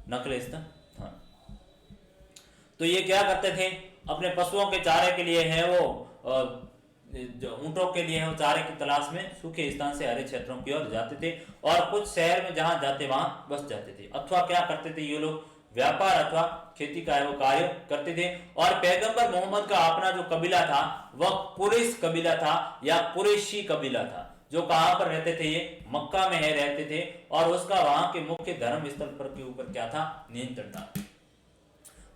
नकलिस्तान, हाँ। तो ये क्या करते थे? अपने पशुओं के चारे के लिए है वो ऊंटों के लिए वो चारे की तलाश में सूखे स्थान से हरे क्षेत्रों की ओर जाते थे और कुछ शहर में जहां जाते वहां बस जाते थे, अथवा क्या करते थे ये लोग? व्यापार अथवा खेती का है वो कार्य करते थे। और पैगंबर मोहम्मद का अपना जो कबीला था वह कुरैश कबीला था या कुरैशी कबीला था, जो कहां पर रहते थे? ये मक्का में है रहते थे और उसका वहां के मुख्य धर्म स्थल पर के ऊपर क्या था? नियंत्रण था।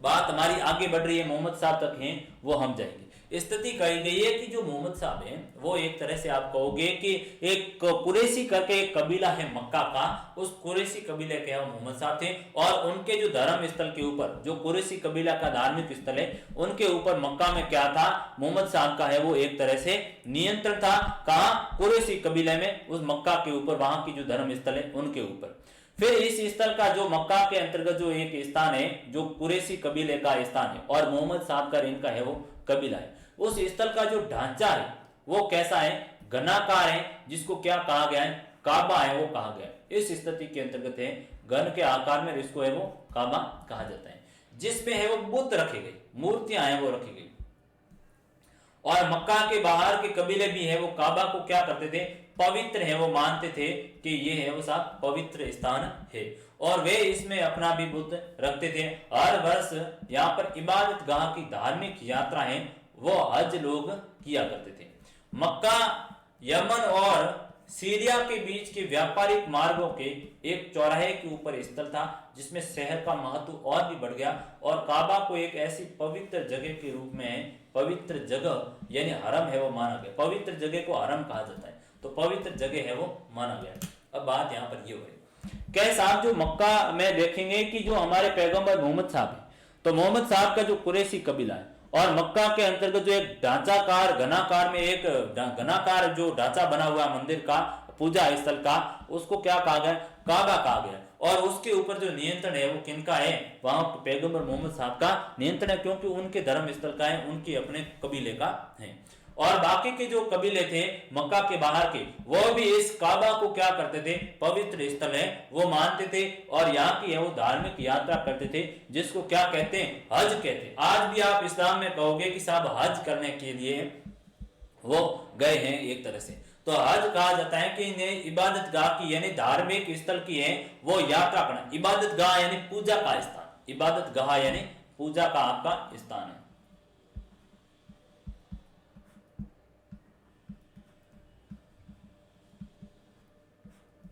बात हमारी आगे बढ़ रही है, मोहम्मद साहब तक है वो हम जाएंगे। स्थिति कही गई है कि जो मोहम्मद साहब हैं वो एक तरह से आप कहोगे कि एक कुरैशी करके एक कबीला है मक्का का, उस कुरैशी कबीले के मोहम्मद साहब थे और उनके जो धर्म स्थल के ऊपर जो कुरैशी कबीला का धार्मिक स्थल है उनके ऊपर मक्का में क्या था? मोहम्मद साहब का है वो एक तरह से नियंत्रण था। कहा? कुरैशी कबीले में, उस मक्का के ऊपर, वहां की जो धर्म स्थल है उनके ऊपर। फिर इस स्थल का जो मक्का के अंतर्गत जो एक स्थान है जो कुरैशी कबीले का स्थान है और मोहम्मद साहब का इनका है वो कबीला है, उस स्थल का जो ढांचा है वो कैसा है? घनाकार है, जिसको क्या कहा गया है? काबा है वो कहा गया। इस स्थिति के अंतर्गत है घन के आकार में, इसको है वो काबा कहा जाता है, जिसमें है वो बुत रखे गए, मूर्तियां हैं वो रखी गई। और मक्का के बाहर के कबीले भी है वो काबा को क्या करते थे? पवित्र है वो मानते थे कि ये है वो साहब पवित्र स्थान है और वे इसमें अपना भी बुत रखते थे। हर वर्ष यहाँ पर इबादत गाह की धार्मिक यात्रा है वो हज लोग किया करते थे। मक्का यमन और सीरिया के बीच के व्यापारिक मार्गों के एक चौराहे के ऊपर स्थल था जिसमें शहर का महत्व और भी बढ़ गया और काबा को एक ऐसी पवित्र जगह के रूप में, पवित्र जगह यानी हरम है वो माना गया। पवित्र जगह को हरम कहा जाता है, तो पवित्र जगह है वो माना गया। अब बात यहाँ पर ये हो रही क्या साहब, जो मक्का में देखेंगे कि जो हमारे पैगंबर मोहम्मद साहब है, तो मोहम्मद साहब का जो कुरैशी कबीला है और मक्का के अंतर्गत जो एक ढांचाकार घनाकार में एक घनाकार जो ढांचा बना हुआ मंदिर का, पूजा स्थल का, उसको क्या कहा गया? काबा कहा गया। और उसके ऊपर जो नियंत्रण है वो किनका है? वहां पैगंबर मोहम्मद साहब का नियंत्रण है, क्योंकि उनके धर्म स्थल का है, उनके अपने कबीले का है। और बाकी के जो कबीले थे मक्का के बाहर के, वो भी इस काबा को क्या करते थे? पवित्र स्थल है वो मानते थे, और यहाँ की है वो धार्मिक यात्रा करते थे, जिसको क्या कहते हैं? हज कहते हैं। आज भी आप इस्लाम में कहोगे कि साहब हज करने के लिए वो गए हैं एक तरह से, तो हज कहा जाता है कि इन्हें इबादत गाह की यानी धार्मिक स्थल की है वो यात्रा करना। इबादत गाह यानी पूजा का स्थान, इबादत गाह यानी पूजा का आपका स्थान है।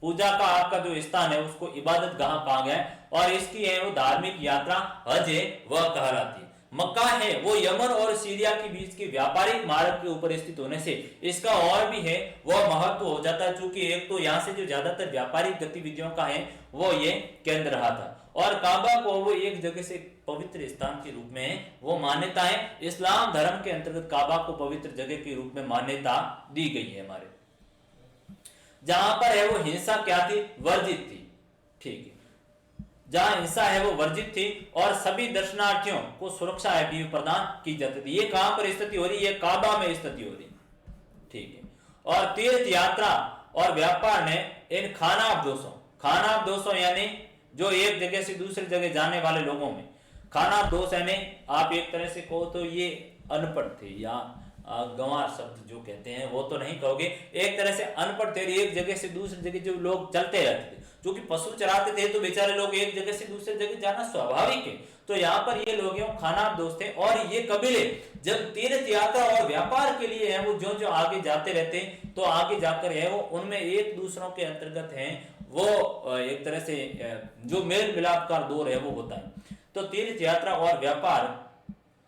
पूजा का आपका जो स्थान है उसको इबादत गाह कहा गया है, और इसकी है वो धार्मिक यात्रा हज है वह कहलाती है। मक्का है वो यमन और सीरिया के बीच के व्यापारिक मार्ग के ऊपर स्थित होने से इसका और भी है वह महत्व हो जाता है, चूंकि एक तो यहाँ से जो ज्यादातर व्यापारिक गतिविधियों का है वो ये केंद्र रहा था, और काबा को वो एक जगह से पवित्र स्थान के रूप में वो मान्यता है। इस्लाम धर्म के अंतर्गत काबा को पवित्र जगह के रूप में मान्यता दी गई है हमारे, जहां पर है वो हिंसा क्या थी? वर्जित थी। ठीक है, जहां हिंसा है वो वर्जित थी, और सभी दर्शनार्थियों को सुरक्षा है भी प्रदान की जाती थी। ये कहां पर स्थिति हो रही है? काबा में स्थिति हो रही। ठीक है, और तीर्थ यात्रा और व्यापार ने इन खानाबदोशों यानी जो एक जगह से दूसरी जगह जाने वाले लोगों में, खानाबदोश यानी आप एक तरह से कहो तो ये अनपढ़ थे, या गंवार शब्द जो कहते हैं वो तो नहीं कहोगे, एक तरह से अनपढ़ थे, एक जगह से दूसरी जगह जो लोग चलते रहते थे, क्योंकि पशु चराते थे तो बेचारे लोग एक जगह से दूसरी जगह जाना स्वाभाविक है। तो यहाँ पर ये लोग खानाबदोश थे, और ये कबीले जब तीर्थ यात्रा और व्यापार के लिए है वो जो आगे जाते रहते हैं, तो आगे जाकर है वो उनमें एक दूसरों के अंतर्गत है वो एक तरह से जो मेल मिलाप का दौर है वो होता है। तो तीर्थ यात्रा और व्यापार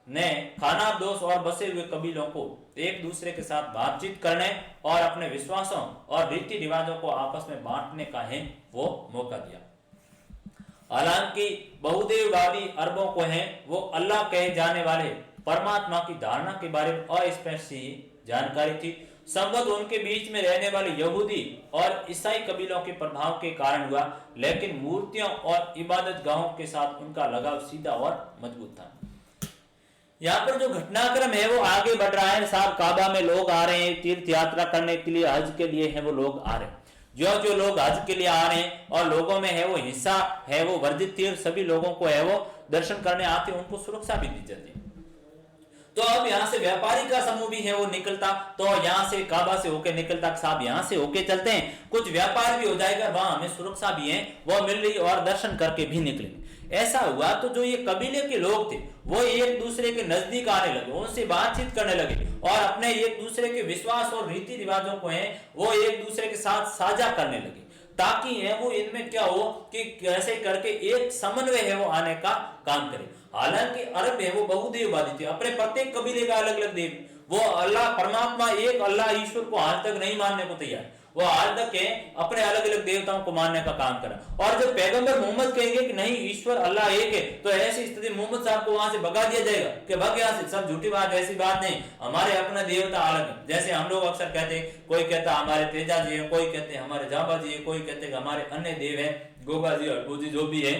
ने खानाबदोश और बसे हुए कबीलों को एक दूसरे के साथ बातचीत करने और अपने विश्वासों और रीति रिवाजों को आपस में बांटने का है वो मौका दिया। हालांकि बहुदेववादी अरबों को है वो अल्लाह कहे जाने वाले परमात्मा की धारणा के बारे में अस्पष्ट ही जानकारी थी। संबंध उनके बीच में रहने वाले यहूदी और ईसाई कबीलों के प्रभाव के कारण हुआ, लेकिन मूर्तियों और इबादत गाहों के साथ उनका लगाव सीधा और मजबूत था। यहाँ पर जो घटनाक्रम है वो आगे बढ़ रहा है साहब। काबा में लोग आ रहे हैं तीर्थ यात्रा करने के लिए, हज के लिए है वो लोग आ रहे हैं। जो लोग हज के लिए आ रहे हैं और लोगों में है वो हिंसा है वो वर्जित थी, और सभी लोगों को है वो दर्शन करने आते हैं, उनको सुरक्षा भी दी जाती है। तो अब यहाँ से व्यापारी का समूह भी है वो निकलता, तो यहाँ से काबा से होके निकलता, साहब यहाँ से होके चलते हैं, कुछ व्यापार भी हो जाएगा, वहां हमें सुरक्षा भी है वो मिल रही, और दर्शन करके भी निकलेंगे। ऐसा हुआ तो जो ये कबीले के लोग थे वो एक दूसरे के नजदीक आने लगे, उनसे बातचीत करने लगे, और अपने एक दूसरे के विश्वास और रीति रिवाजों को है वो एक दूसरे के साथ साझा करने लगे, ताकि है वो इनमें क्या हो कि कैसे करके एक समन्वय है वो आने का काम करे। हालांकि अरब है वो बहुदेववादी थे, अपने प्रत्येक कबीले का अलग अलग देव, वो अल्लाह परमात्मा एक अल्लाह ईश्वर को आज तक नहीं मानने को तैयार, वो आज तक के अपने अलग अलग देवताओं को मानने का काम करा। और जब पैगंबर मोहम्मद कहेंगे कि नहीं ईश्वर अल्लाह एक है, तो ऐसी स्थिति मोहम्मद साहब को वहां से भगा दिया जाएगा कि भाग यहाँ से, सब झूठी बात, ऐसी बात नहीं, हमारे अपना देवता अलग है। जैसे हम लोग अक्सर कहते हैं, कोई कहता हमारे तेजा जी है, कोई कहते हैं हमारे जाबा जी है, कोई कहते हैं हमारे अन्य देव है, गोगा जी और जी जो भी है।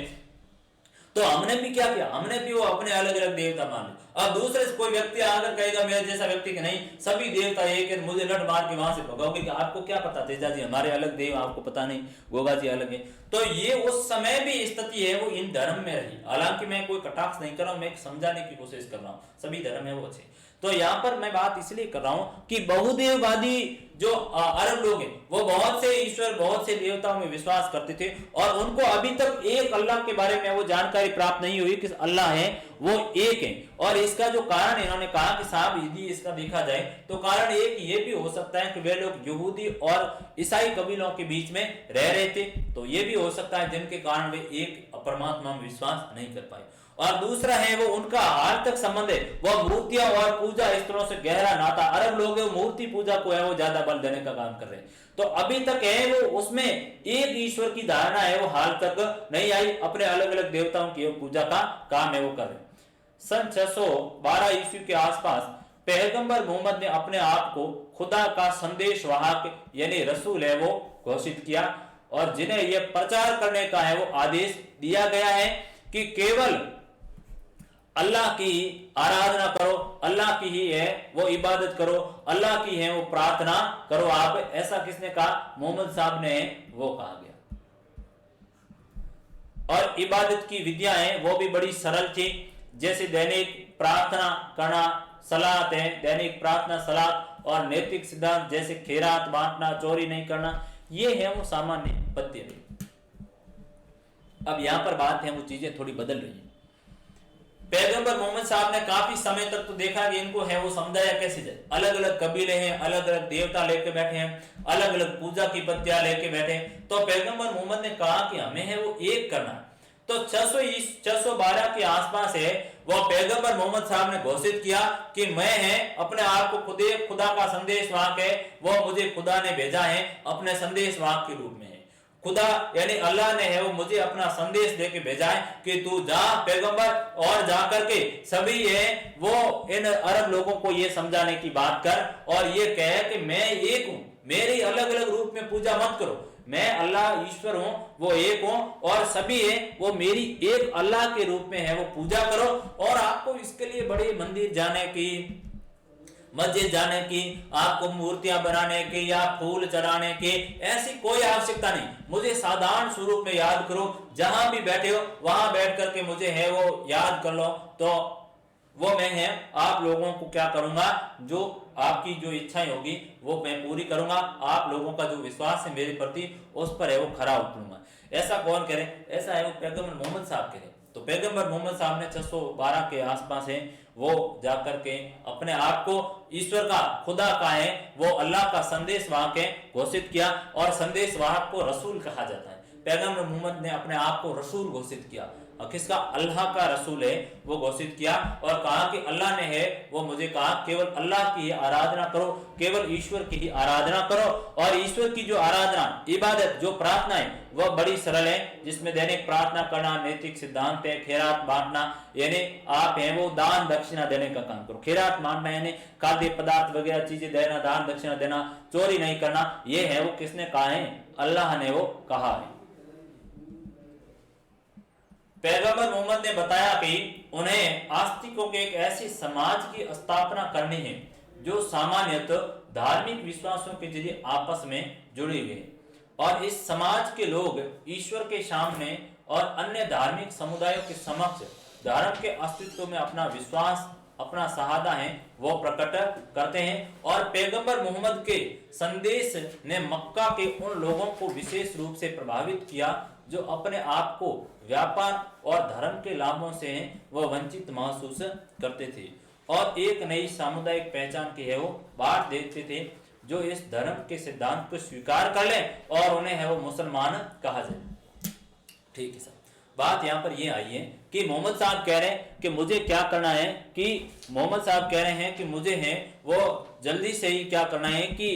तो हमने भी क्या किया, हमने भी वो अपने अलग अलग देवता मान लिया। अब दूसरे से कोई व्यक्ति आकर कहेगा मेरे जैसा व्यक्ति कि नहीं सभी देवता एक है, मुझे लट मार के वहां से भगाओगे कि आपको क्या पता तेजा जी हमारे अलग देव, आपको पता नहीं गोगा जी अलग है। तो ये उस समय भी स्थिति है वो इन धर्म में रही। हालांकि मैं कोई कटाक्ष नहीं कर रहा हूं, मैं समझाने की कोशिश कर रहा हूँ, सभी धर्म है वो अच्छे। तो यहाँ पर मैं बात इसलिए कर रहा हूं कि बहुदेववादी जो अरब लोग हैं वो बहुत से ईश्वर, बहुत से देवताओं में विश्वास करते थे, और उनको अभी तक एक अल्लाह के बारे में वो जानकारी प्राप्त नहीं हुई कि अल्लाह है वो एक है। और इसका जो कारण इन्होंने कहा कि साहब यदि इसका देखा जाए तो कारण एक ये भी हो सकता है कि वे लोग यहूदी और ईसाई कबीलों के बीच में रह रहे थे, तो ये भी हो सकता है जिनके कारण वे एक परमात्मा में विश्वास नहीं कर पाए। और दूसरा है वो उनका हाल तक संबंध है वह मूर्तियां और पूजा स्थलों से गहरा नाता। अरब लोग मूर्ति पूजा को है वो ज्यादा बल देने का काम कर रहे हैं, तो अभी तक है वो उसमें एक ईश्वर की धारणा है वो हाल तक नहीं आई, अपने अलग अलग देवताओं की पूजा का काम है वो कर रहे हैं। सन 612 ईस्वी के आसपास पैगंबर मोहम्मद ने अपने आप को खुदा का संदेशवाहक यानी रसूल है वो घोषित किया, और जिन्हें यह प्रचार करने का है वो आदेश दिया गया है कि केवल अल्लाह की आराधना करो, अल्लाह की ही है वो इबादत करो, अल्लाह की है वो प्रार्थना करो आप। ऐसा किसने कहा? मोहम्मद साहब ने वो कहा गया। और इबादत की विधियां वो भी बड़ी सरल थी, जैसे दैनिक प्रार्थना करना, सलात है, दैनिक प्रार्थना सलात, और नैतिक सिद्धांत जैसे खैरात बांटना, चोरी नहीं करना, ये है वो सामान्य पद्य। अब यहां पर बात है वो चीजें थोड़ी बदल रही है। पैगंबर मोहम्मद साहब ने काफी समय तक तो देखा कि इनको है वो समझाया कैसे जाए। अलग अलग कबीले हैं, अलग अलग देवता लेके बैठे हैं, अलग अलग पूजा की पत्तियां लेके बैठे हैं। तो पैगंबर मोहम्मद ने कहा कि हमें है वो एक करना। तो 612 के आसपास है वो पैगंबर मोहम्मद साहब ने घोषित किया कि मैं है अपने आप को खुदा का संदेशवाहक है, वो मुझे खुदा ने भेजा है अपने संदेशवाहक के रूप में है। खुदा यानी अल्लाह ने है वो मुझे अपना संदेश देके भेजा है कि तू जा पैगंबर, और जाकर के सभी है वो इन अरब लोगों को ये समझाने की बात कर, और ये कहे कि मैं एक हूं, मेरी अलग अलग रूप में पूजा मत करो, मैं अल्लाह ईश्वर हूं, वो एक हूं, और सभी है वो मेरी एक अल्लाह के रूप में है वो पूजा करो। और आपको इसके लिए बड़े मंदिर जाने की, मस्जिद जाने की, आपको मूर्तियां बनाने की या फूल चढ़ाने की ऐसी कोई आवश्यकता नहीं। मुझे साधारण स्वरूप में याद करो, जहां भी बैठे हो वहां बैठ करके मुझे है वो याद कर लो, तो वो मैं है आप लोगों को क्या करूंगा, जो आपकी जो इच्छाएं होगी वो मैं पूरी करूंगा, आप लोगों का जो विश्वास है मेरे प्रति उस पर है वो खरा उतरूंगा। ऐसा कौन करे? ऐसा है वो पैगंबर मोहम्मद साहब करे। तो पैगंबर मोहम्मद साहब ने 612 के आसपास है वो जाकर के अपने आप को ईश्वर का, खुदा का है वो अल्लाह का संदेशवाहक है घोषित किया, और संदेशवाहक को रसूल कहा जाता है। पैगंबर मोहम्मद ने अपने आप को रसूल घोषित किया, और किसका? अल्लाह का रसूल है वो घोषित किया, और कहा कि अल्लाह ने है वो मुझे कहा केवल अल्लाह की ही आराधना करो, केवल ईश्वर की ही आराधना करो। और ईश्वर की जो आराधना, इबादत, जो प्रार्थना है वह बड़ी सरल है, जिसमें दैनिक प्रार्थना करना, नैतिक सिद्धांत है, खैरात बांटना, यानी आप है वो दान दक्षिणा देने का काम करो। खैरात बांटना यानी खाद्य पदार्थ वगैरह चीजें देना, दान दक्षिणा देना, चोरी नहीं करना, ये है वो किसने कहा है? अल्लाह ने वो कहा है। पैगंबर मोहम्मद ने बताया कि उन्हें आस्तिकों के एक ऐसे समाज की स्थापना करनी है जो सामान्यतः धार्मिक विश्वासों के जरिए आपस में जुड़े हुए, और इस समाज के लोग ईश्वर के सामने और अन्य धार्मिक समुदायों के समक्ष धर्म के अस्तित्व में अपना विश्वास, अपना शहादा है वो प्रकट करते हैं। और पैगंबर मोहम्मद के संदेश ने मक्का के उन लोगों को विशेष रूप से प्रभावित किया जो अपने आप को व्यापार और धर्म के लाभों से वह वंचित महसूस करते थे, और एक नई सामुदायिक पहचान की है वो बांट देते थे जो इस धर्म के सिद्धांत को स्वीकार कर ले और उन्हें है वो मुसलमान कहा जाए। ठीक है सर, बात यहाँ पर ये आई है कि मोहम्मद साहब कह रहे हैं कि मुझे क्या करना है, कि मोहम्मद साहब कह रहे हैं कि मुझे है वो जल्दी से ही क्या करना है कि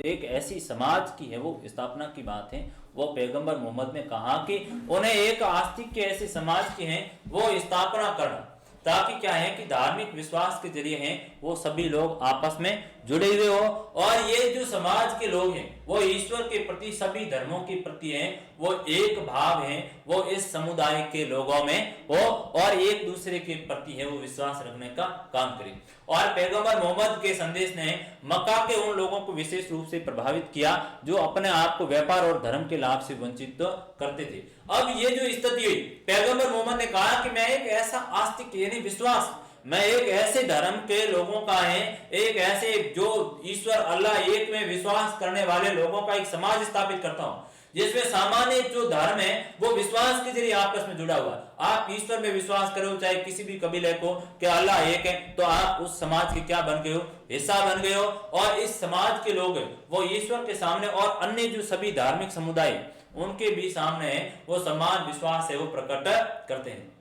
एक ऐसी समाज की है वो स्थापना की बात है। वो पैगंबर मोहम्मद ने कहा कि उन्हें एक आस्तिक के ऐसे समाज की है वो स्थापना करना, ताकि क्या है कि धार्मिक विश्वास के जरिए हैं वो सभी लोग आपस में जुड़े हुए हो, और ये जो समाज के लोग हैं वो ईश्वर के प्रति, सभी धर्मों के प्रति हैं वो एक भाव है वो इस समुदाय के लोगों में हो, और एक दूसरे के प्रति है वो विश्वास रखने का काम करें। और पैगंबर मोहम्मद के संदेश ने मक्का के उन लोगों को विशेष रूप से प्रभावित किया जो अपने आप को व्यापार और धर्म के लाभ से वंचित करते थे। अब ये जो स्थिति हुई, पैगंबर मोहम्मद ने कहा कि मैं एक ऐसा आस्तिक यानी विश्वास, मैं एक ऐसे धर्म के लोगों का है, एक ऐसे जो ईश्वर अल्लाह एक में विश्वास करने वाले लोगों का एक समाज स्थापित करता हूं, जिसमें सामान्य जो धर्म है वो विश्वास के जरिए आपस में जुड़ा हुआ है। आप ईश्वर में विश्वास करो, चाहे किसी भी कबीले को कि अल्लाह एक है, तो आप उस समाज के क्या बन गए हो? हिस्सा बन गए हो। और इस समाज के लोग वो ईश्वर के सामने और अन्य जो सभी धार्मिक समुदाय उनके भी सामने वो समान विश्वास है वो प्रकट करते हैं।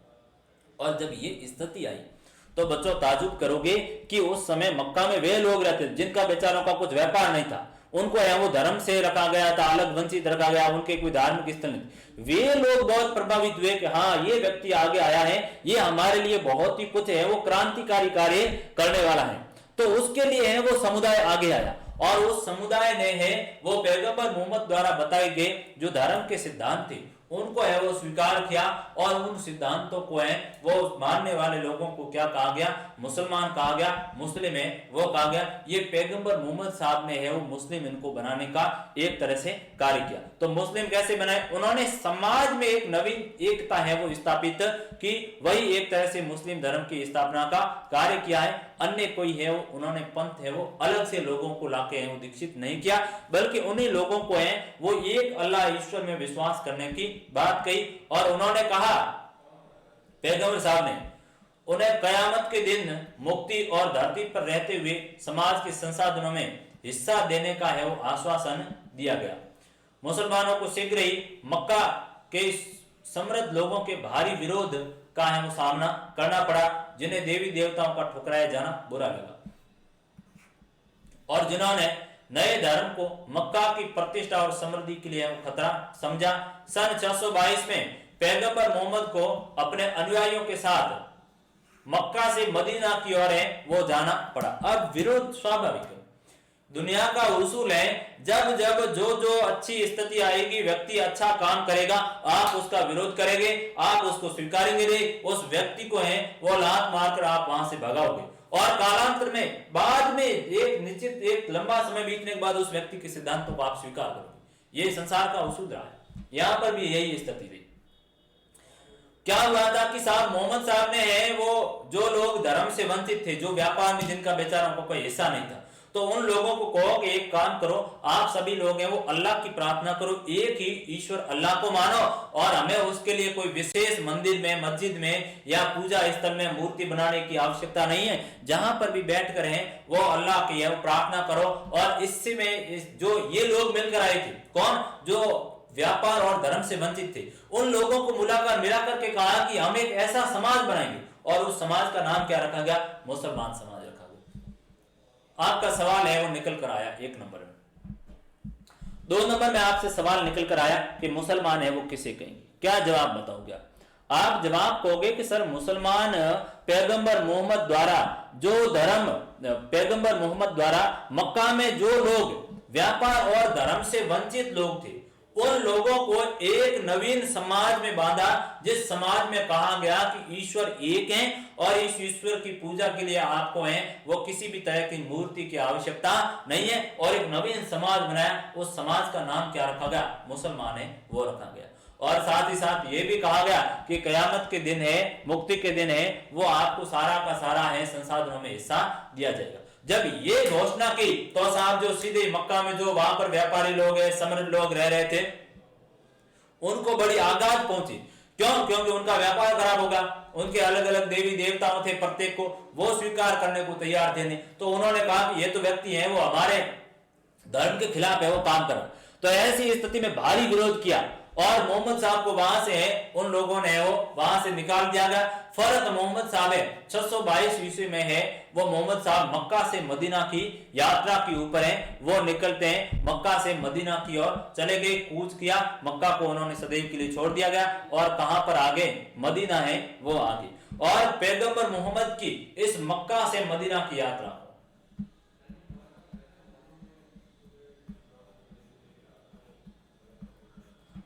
और जब ये स्थिति आई तो बच्चों ताजुब करोगे कि उस समय मक्का में वे लोग रहते जिनका बेचारों का कुछ व्यापार नहीं था, उनको है वो धर्म से रखा गया था, अलग वंचित रखा गया, उनके कोई धार्मिक स्थल नहीं। वे लोग बहुत प्रभावित हुए कि हाँ ये व्यक्ति आगे आया है, ये हमारे लिए बहुत ही कुछ है, वो क्रांतिकारी कार्य करने वाला है। तो उसके लिए है वो समुदाय आगे आया और उस समुदाय ने है वो पैगंबर मोहम्मद द्वारा बताए गए जो धर्म के सिद्धांत थे उनको है वो स्वीकार किया और उन सिद्धांतों को है वो मानने वाले लोगों को क्या कहा गया, मुसलमान कहा गया, मुस्लिम है वो कहा गया। ये पैगंबर मोहम्मद साहब ने है वो मुस्लिम इनको बनाने का एक तरह से कार्य किया। तो मुस्लिम कैसे बनाए, उन्होंने समाज में एक नवीन एकता है वो स्थापित की, वही एक तरह से मुस्लिम धर्म की स्थापना का कार्य किया है। अन्य कोई है वो उन्होंने पंथ है वो अलग से लोगों को लाके है वो दीक्षित नहीं किया, बल्कि उन्हीं लोगों को है वो एक अल्लाह ईश्वर में विश्वास करने की बात कही। और उन्होंने कहा पैगंबर साहब ने उन्हें कयामत के दिन मुक्ति और धरती पर रहते हुए समाज के संसाधनों में हिस्सा देने का है वो आश्वासन दिया गया। मुसलमानों को शीघ्र ही मक्का के समृद्ध लोगों के भारी विरोध का है वो सामना करना पड़ा, जिन्हें देवी देवताओं का ठुकराया जाना बुरा लगा और जिन्होंने नए धर्म को मक्का की प्रतिष्ठा और समृद्धि के लिए खतरा समझा। सन 622 में पैगंबर मोहम्मद को अपने अनुयायियों के साथ मक्का से मदीना की ओर है वो जाना पड़ा। अब विरोध स्वाभाविक है, दुनिया का उसूल है जब जब जो अच्छी स्थिति आएगी, व्यक्ति अच्छा काम करेगा, आप उसका विरोध करेंगे, आप उसको स्वीकारेंगे नहीं, उस व्यक्ति को है वो लात मारकर आप वहां से भगाओगे और कालांतर में बाद में एक निश्चित एक लंबा समय बीतने के बाद उस व्यक्ति के सिद्धांतों को आप स्वीकार करोगे। ये संसार का उसूल रहा है, यहां पर भी यही स्थिति रही। क्या हुआ था कि साहब मोहम्मद साहब ने है वो जो लोग धर्म से वंचित थे, जो व्यापार में जिनका बेचारों को कोई हिस्सा नहीं था, तो उन लोगों को कहो कि एक काम करो, आप सभी लोग हैं वो अल्लाह की प्रार्थना करो, एक ही ईश्वर अल्लाह को मानो और हमें उसके लिए कोई विशेष मंदिर में, मस्जिद में या पूजा स्थल में मूर्ति बनाने की आवश्यकता नहीं है। जहां पर भी बैठ कर हैं वो अल्लाह की है वो प्रार्थना करो। और इससे में जो ये लोग मिलकर आए थे, कौन, जो व्यापार और धर्म से वंचित थे, उन लोगों को मिलाकर के कहा कि हम एक ऐसा समाज बनाएंगे और उस समाज का नाम क्या रखा गया, मुसलमान समाज रखा गया। आपका सवाल है वो निकल कर आया एक नंबर में। 2 नंबर में आपसे सवाल निकल कर आया कि मुसलमान है वो किसे कहेंगे, क्या जवाब बताओगे आप जवाब कहोगे कि सर मुसलमान पैगंबर मोहम्मद द्वारा जो धर्म, पैगंबर मोहम्मद द्वारा मक्का में जो लोग व्यापार और धर्म से वंचित लोग थे उन लोगों को एक नवीन समाज में बांधा, जिस समाज में कहा गया कि ईश्वर एक है और इस ईश्वर की पूजा के लिए आपको है वो किसी भी तरह की मूर्ति की आवश्यकता नहीं है, और एक नवीन समाज बनाया। उस समाज का नाम क्या रखा गया, मुसलमान है वो रखा गया। और साथ ही साथ ये भी कहा गया कि कयामत के दिन है, मुक्ति के दिन है, वो आपको सारा का सारा है संसाधनों में हिस्सा दिया जाएगा। जब ये घोषणा की तो साहब जो सीधे मक्का में जो वहां पर व्यापारी लोग हैं, समृद्ध लोग रह रहे थे, उनको बड़ी आघात पहुंची। क्यों? क्योंकि उनका व्यापार खराब होगा, उनके अलग अलग देवी देवताओं थे, प्रत्येक को वो स्वीकार करने को तैयार थे नहीं। तो उन्होंने कहा कि ये तो व्यक्ति है वो हमारे धर्म के खिलाफ है वो काम कर रहा। तो ऐसी स्थिति में भारी विरोध किया और मोहम्मद साहब को वहां से है उन लोगों ने वो वहां से निकाल दिया गया। फर्क मोहम्मद साहब है 622 ईस्वी में है वो मोहम्मद साहब मक्का से मदीना की यात्रा के ऊपर है, वो निकलते हैं मक्का से मदीना की ओर चले गए, कूच किया, मक्का को उन्होंने सदैव के लिए छोड़ दिया गया और कहां पर आगे, मदीना है वो आगे। और पैगंबर मोहम्मद की इस मक्का से मदीना की यात्रा,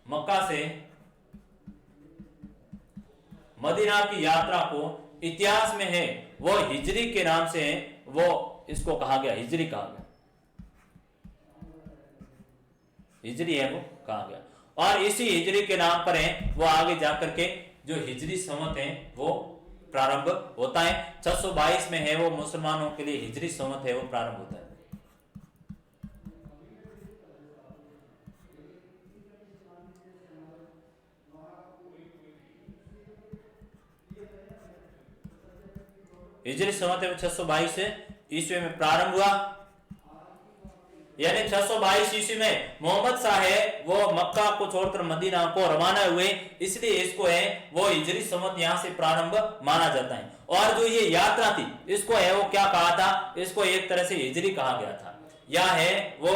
मक्का से मदीना की यात्रा को इतिहास में है वो हिजरी के नाम से है वो इसको कहा गया, हिजरी कहा गया, हिजरी है वो कहा गया। और इसी हिजरी के नाम पर है वो आगे जाकर के जो हिजरी संवत है वो प्रारंभ होता है। 622 में है वो मुसलमानों के लिए हिजरी संवत है वो प्रारंभ होता है। हिजरी संवत 622 ईस्वी में प्रारंभ हुआ, यानी 622 ईस्वी में मोहम्मद शाह है वो मक्का को छोड़कर मदीना को रवाना हुए, इसलिए इसको है वो हिजरी संवत यहां से प्रारंभ माना जाता है। और जो ये यात्रा थी इसको है वो क्या कहा था, इसको एक तरह से हिजरी कहा गया था। या है वो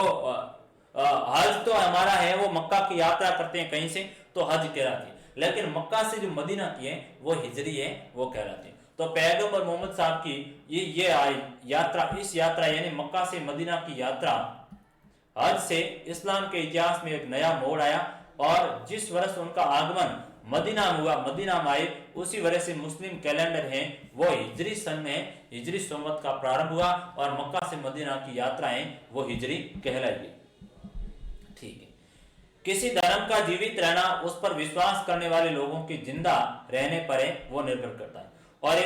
हज तो हमारा है वो मक्का की यात्रा करते हैं कहीं से तो हज कहलाती है, लेकिन मक्का से जो मदीना की है वो हिजरी है वो कहलाती है। तो पैगंबर मोहम्मद साहब की ये यात्रा, इस यात्रा यानी मक्का से मदीना की यात्रा, हज से इस्लाम के इतिहास में एक नया मोड़ आया और जिस वर्ष उनका आगमन मदीना हुआ, मदीना में आए, उसी वजह से मुस्लिम कैलेंडर है वो हिजरी सन में हिजरी संवत का प्रारंभ हुआ और मक्का से मदीना की यात्राएं वो हिजरी कहलाई। ठीक है, किसी धर्म का जीवित रहना उस पर विश्वास करने वाले लोगों के जिंदा रहने पर है वो निर्भर करता है, और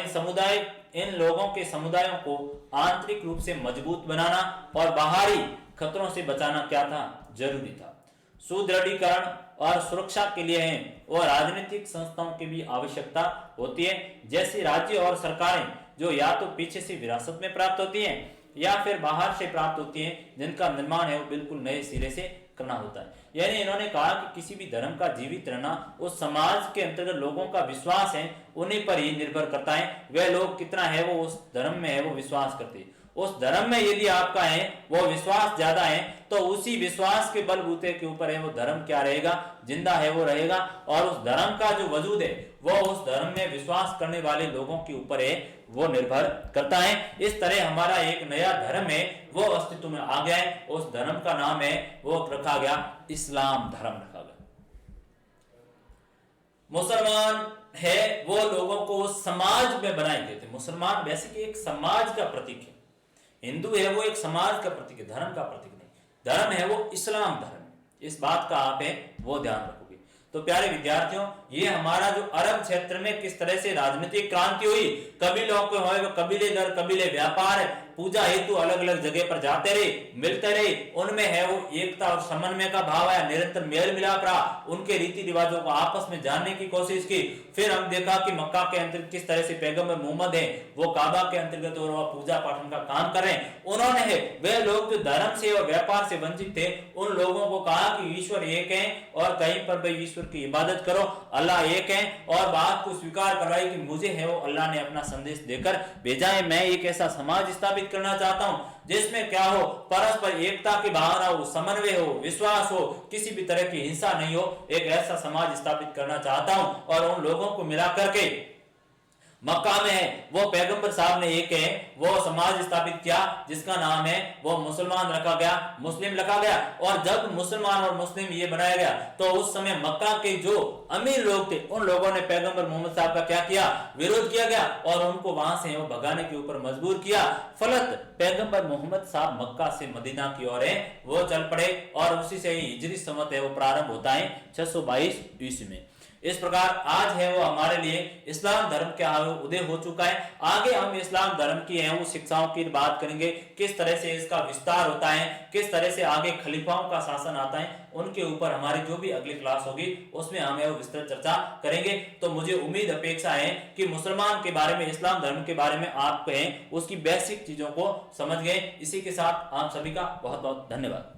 इन लोगों के समुदायों को आंतरिक रूप से मजबूत बनाना और बाहरी खतरों से बचाना क्या था, जरूरी था। सुदृढ़ीकरण और सुरक्षा के लिए है और राजनीतिक संस्थाओं की भी आवश्यकता होती है, जैसे राज्य और सरकारें जो या तो पीछे से विरासत में प्राप्त होती हैं या फिर बाहर से प्राप्त होती हैं, जिनका निर्माण है वो बिल्कुल नए सिरे से करना होता है। यानी इन्होंने कहा कि किसी भी धर्म का जीवित रहना उस समाज के अंतर्गत लोगों का विश्वास है उन्हीं पर ही निर्भर करता है, वह लोग कितना है वो उस धर्म में है वो विश्वास करते हैं। उस धर्म में यदि आपका है वो विश्वास ज्यादा है तो उसी विश्वास के बलबूते के ऊपर है वो धर्म क्या रहेगा, जिंदा है वो रहेगा, और उस धर्म का जो वजूद है वो उस धर्म में विश्वास करने वाले लोगों के ऊपर है वो निर्भर करता है। इस तरह हमारा एक नया धर्म है वो अस्तित्व में आ गया है, उस धर्म का नाम है वो रखा गया इस्लाम धर्म रखा गया। मुसलमान है वो लोगों को समाज में बनाए गए थे। मुसलमान वैसे कि एक समाज का प्रतीक है, हिंदू है वो एक समाज का प्रतीक है, धर्म का प्रतीक नहीं। धर्म है वो इस्लाम धर्म, इस बात का आप है वो ध्यान रखोगे। तो प्यारे विद्यार्थियों, ये हमारा जो अरब क्षेत्र में किस तरह से राजनीतिक क्रांति हुई, कबीलों को कबीले दर कबीले व्यापार पूजा हेतु अलग अलग जगह पर जाते रहे, मिलते रहे, उनमें है वो एकता और समन्वय का भाव आया, निरंतर मेल मिलाप रहा, उनके रीति रिवाजों को आपस में जानने की कोशिश की। फिर हम देखा कि मक्का के अंतर्गत किस तरह से पैगंबर मोहम्मद है वो काबा के अंतर्गत और पूजा पाठन का काम कर रहे हैं। उन्होंने है वे लोग जो धर्म से और व्यापार से वंचित थे उन लोगों को कहा कि ईश्वर एक है और कहीं पर भी ईश्वर की इबादत करो, अल्लाह एक है, और बात को स्वीकार करवाई कि मुझे है वो अल्लाह ने अपना संदेश देकर भेजा है। मैं एक ऐसा समाज स्थापित करना चाहता हूं जिसमें क्या हो, परस्पर एकता की भावना हो, समन्वय हो, विश्वास हो, किसी भी तरह की हिंसा नहीं हो, एक ऐसा समाज स्थापित करना चाहता हूं। और उन लोगों को मिला करके मक्का में है वो पैगंबर साहब ने एक है वो समाज स्थापित किया जिसका नाम है वो मुसलमान रखा गया, मुस्लिम रखा गया। और जब मुसलमान और मुस्लिम ये बनाया गया तो उस समय मक्का के जो अमीर लोग थे उन लोगों ने पैगंबर मोहम्मद साहब का क्या किया, विरोध किया गया और उनको वहां से वो भगाने के ऊपर मजबूर किया। फलत पैगंबर मोहम्मद साहब मक्का से मदीना की ओर है वो चल पड़े और उसी से ही हिजरी संवत है वो प्रारंभ होता है 622 ईस्वी में। इस प्रकार आज है वो हमारे लिए इस्लाम धर्म क्या है उदय हो चुका है। आगे हम इस्लाम धर्म की है वो शिक्षाओं की बात करेंगे, किस तरह से इसका विस्तार होता है, किस तरह से आगे खलीफाओं का शासन आता है, उनके ऊपर हमारी जो भी अगली क्लास होगी उसमें हम वो विस्तृत चर्चा करेंगे। तो मुझे उम्मीद अपेक्षा है कि मुसलमान के बारे में, इस्लाम धर्म के बारे में आप कहें उसकी बेसिक चीजों को समझ गए। इसी के साथ आप सभी का बहुत बहुत धन्यवाद।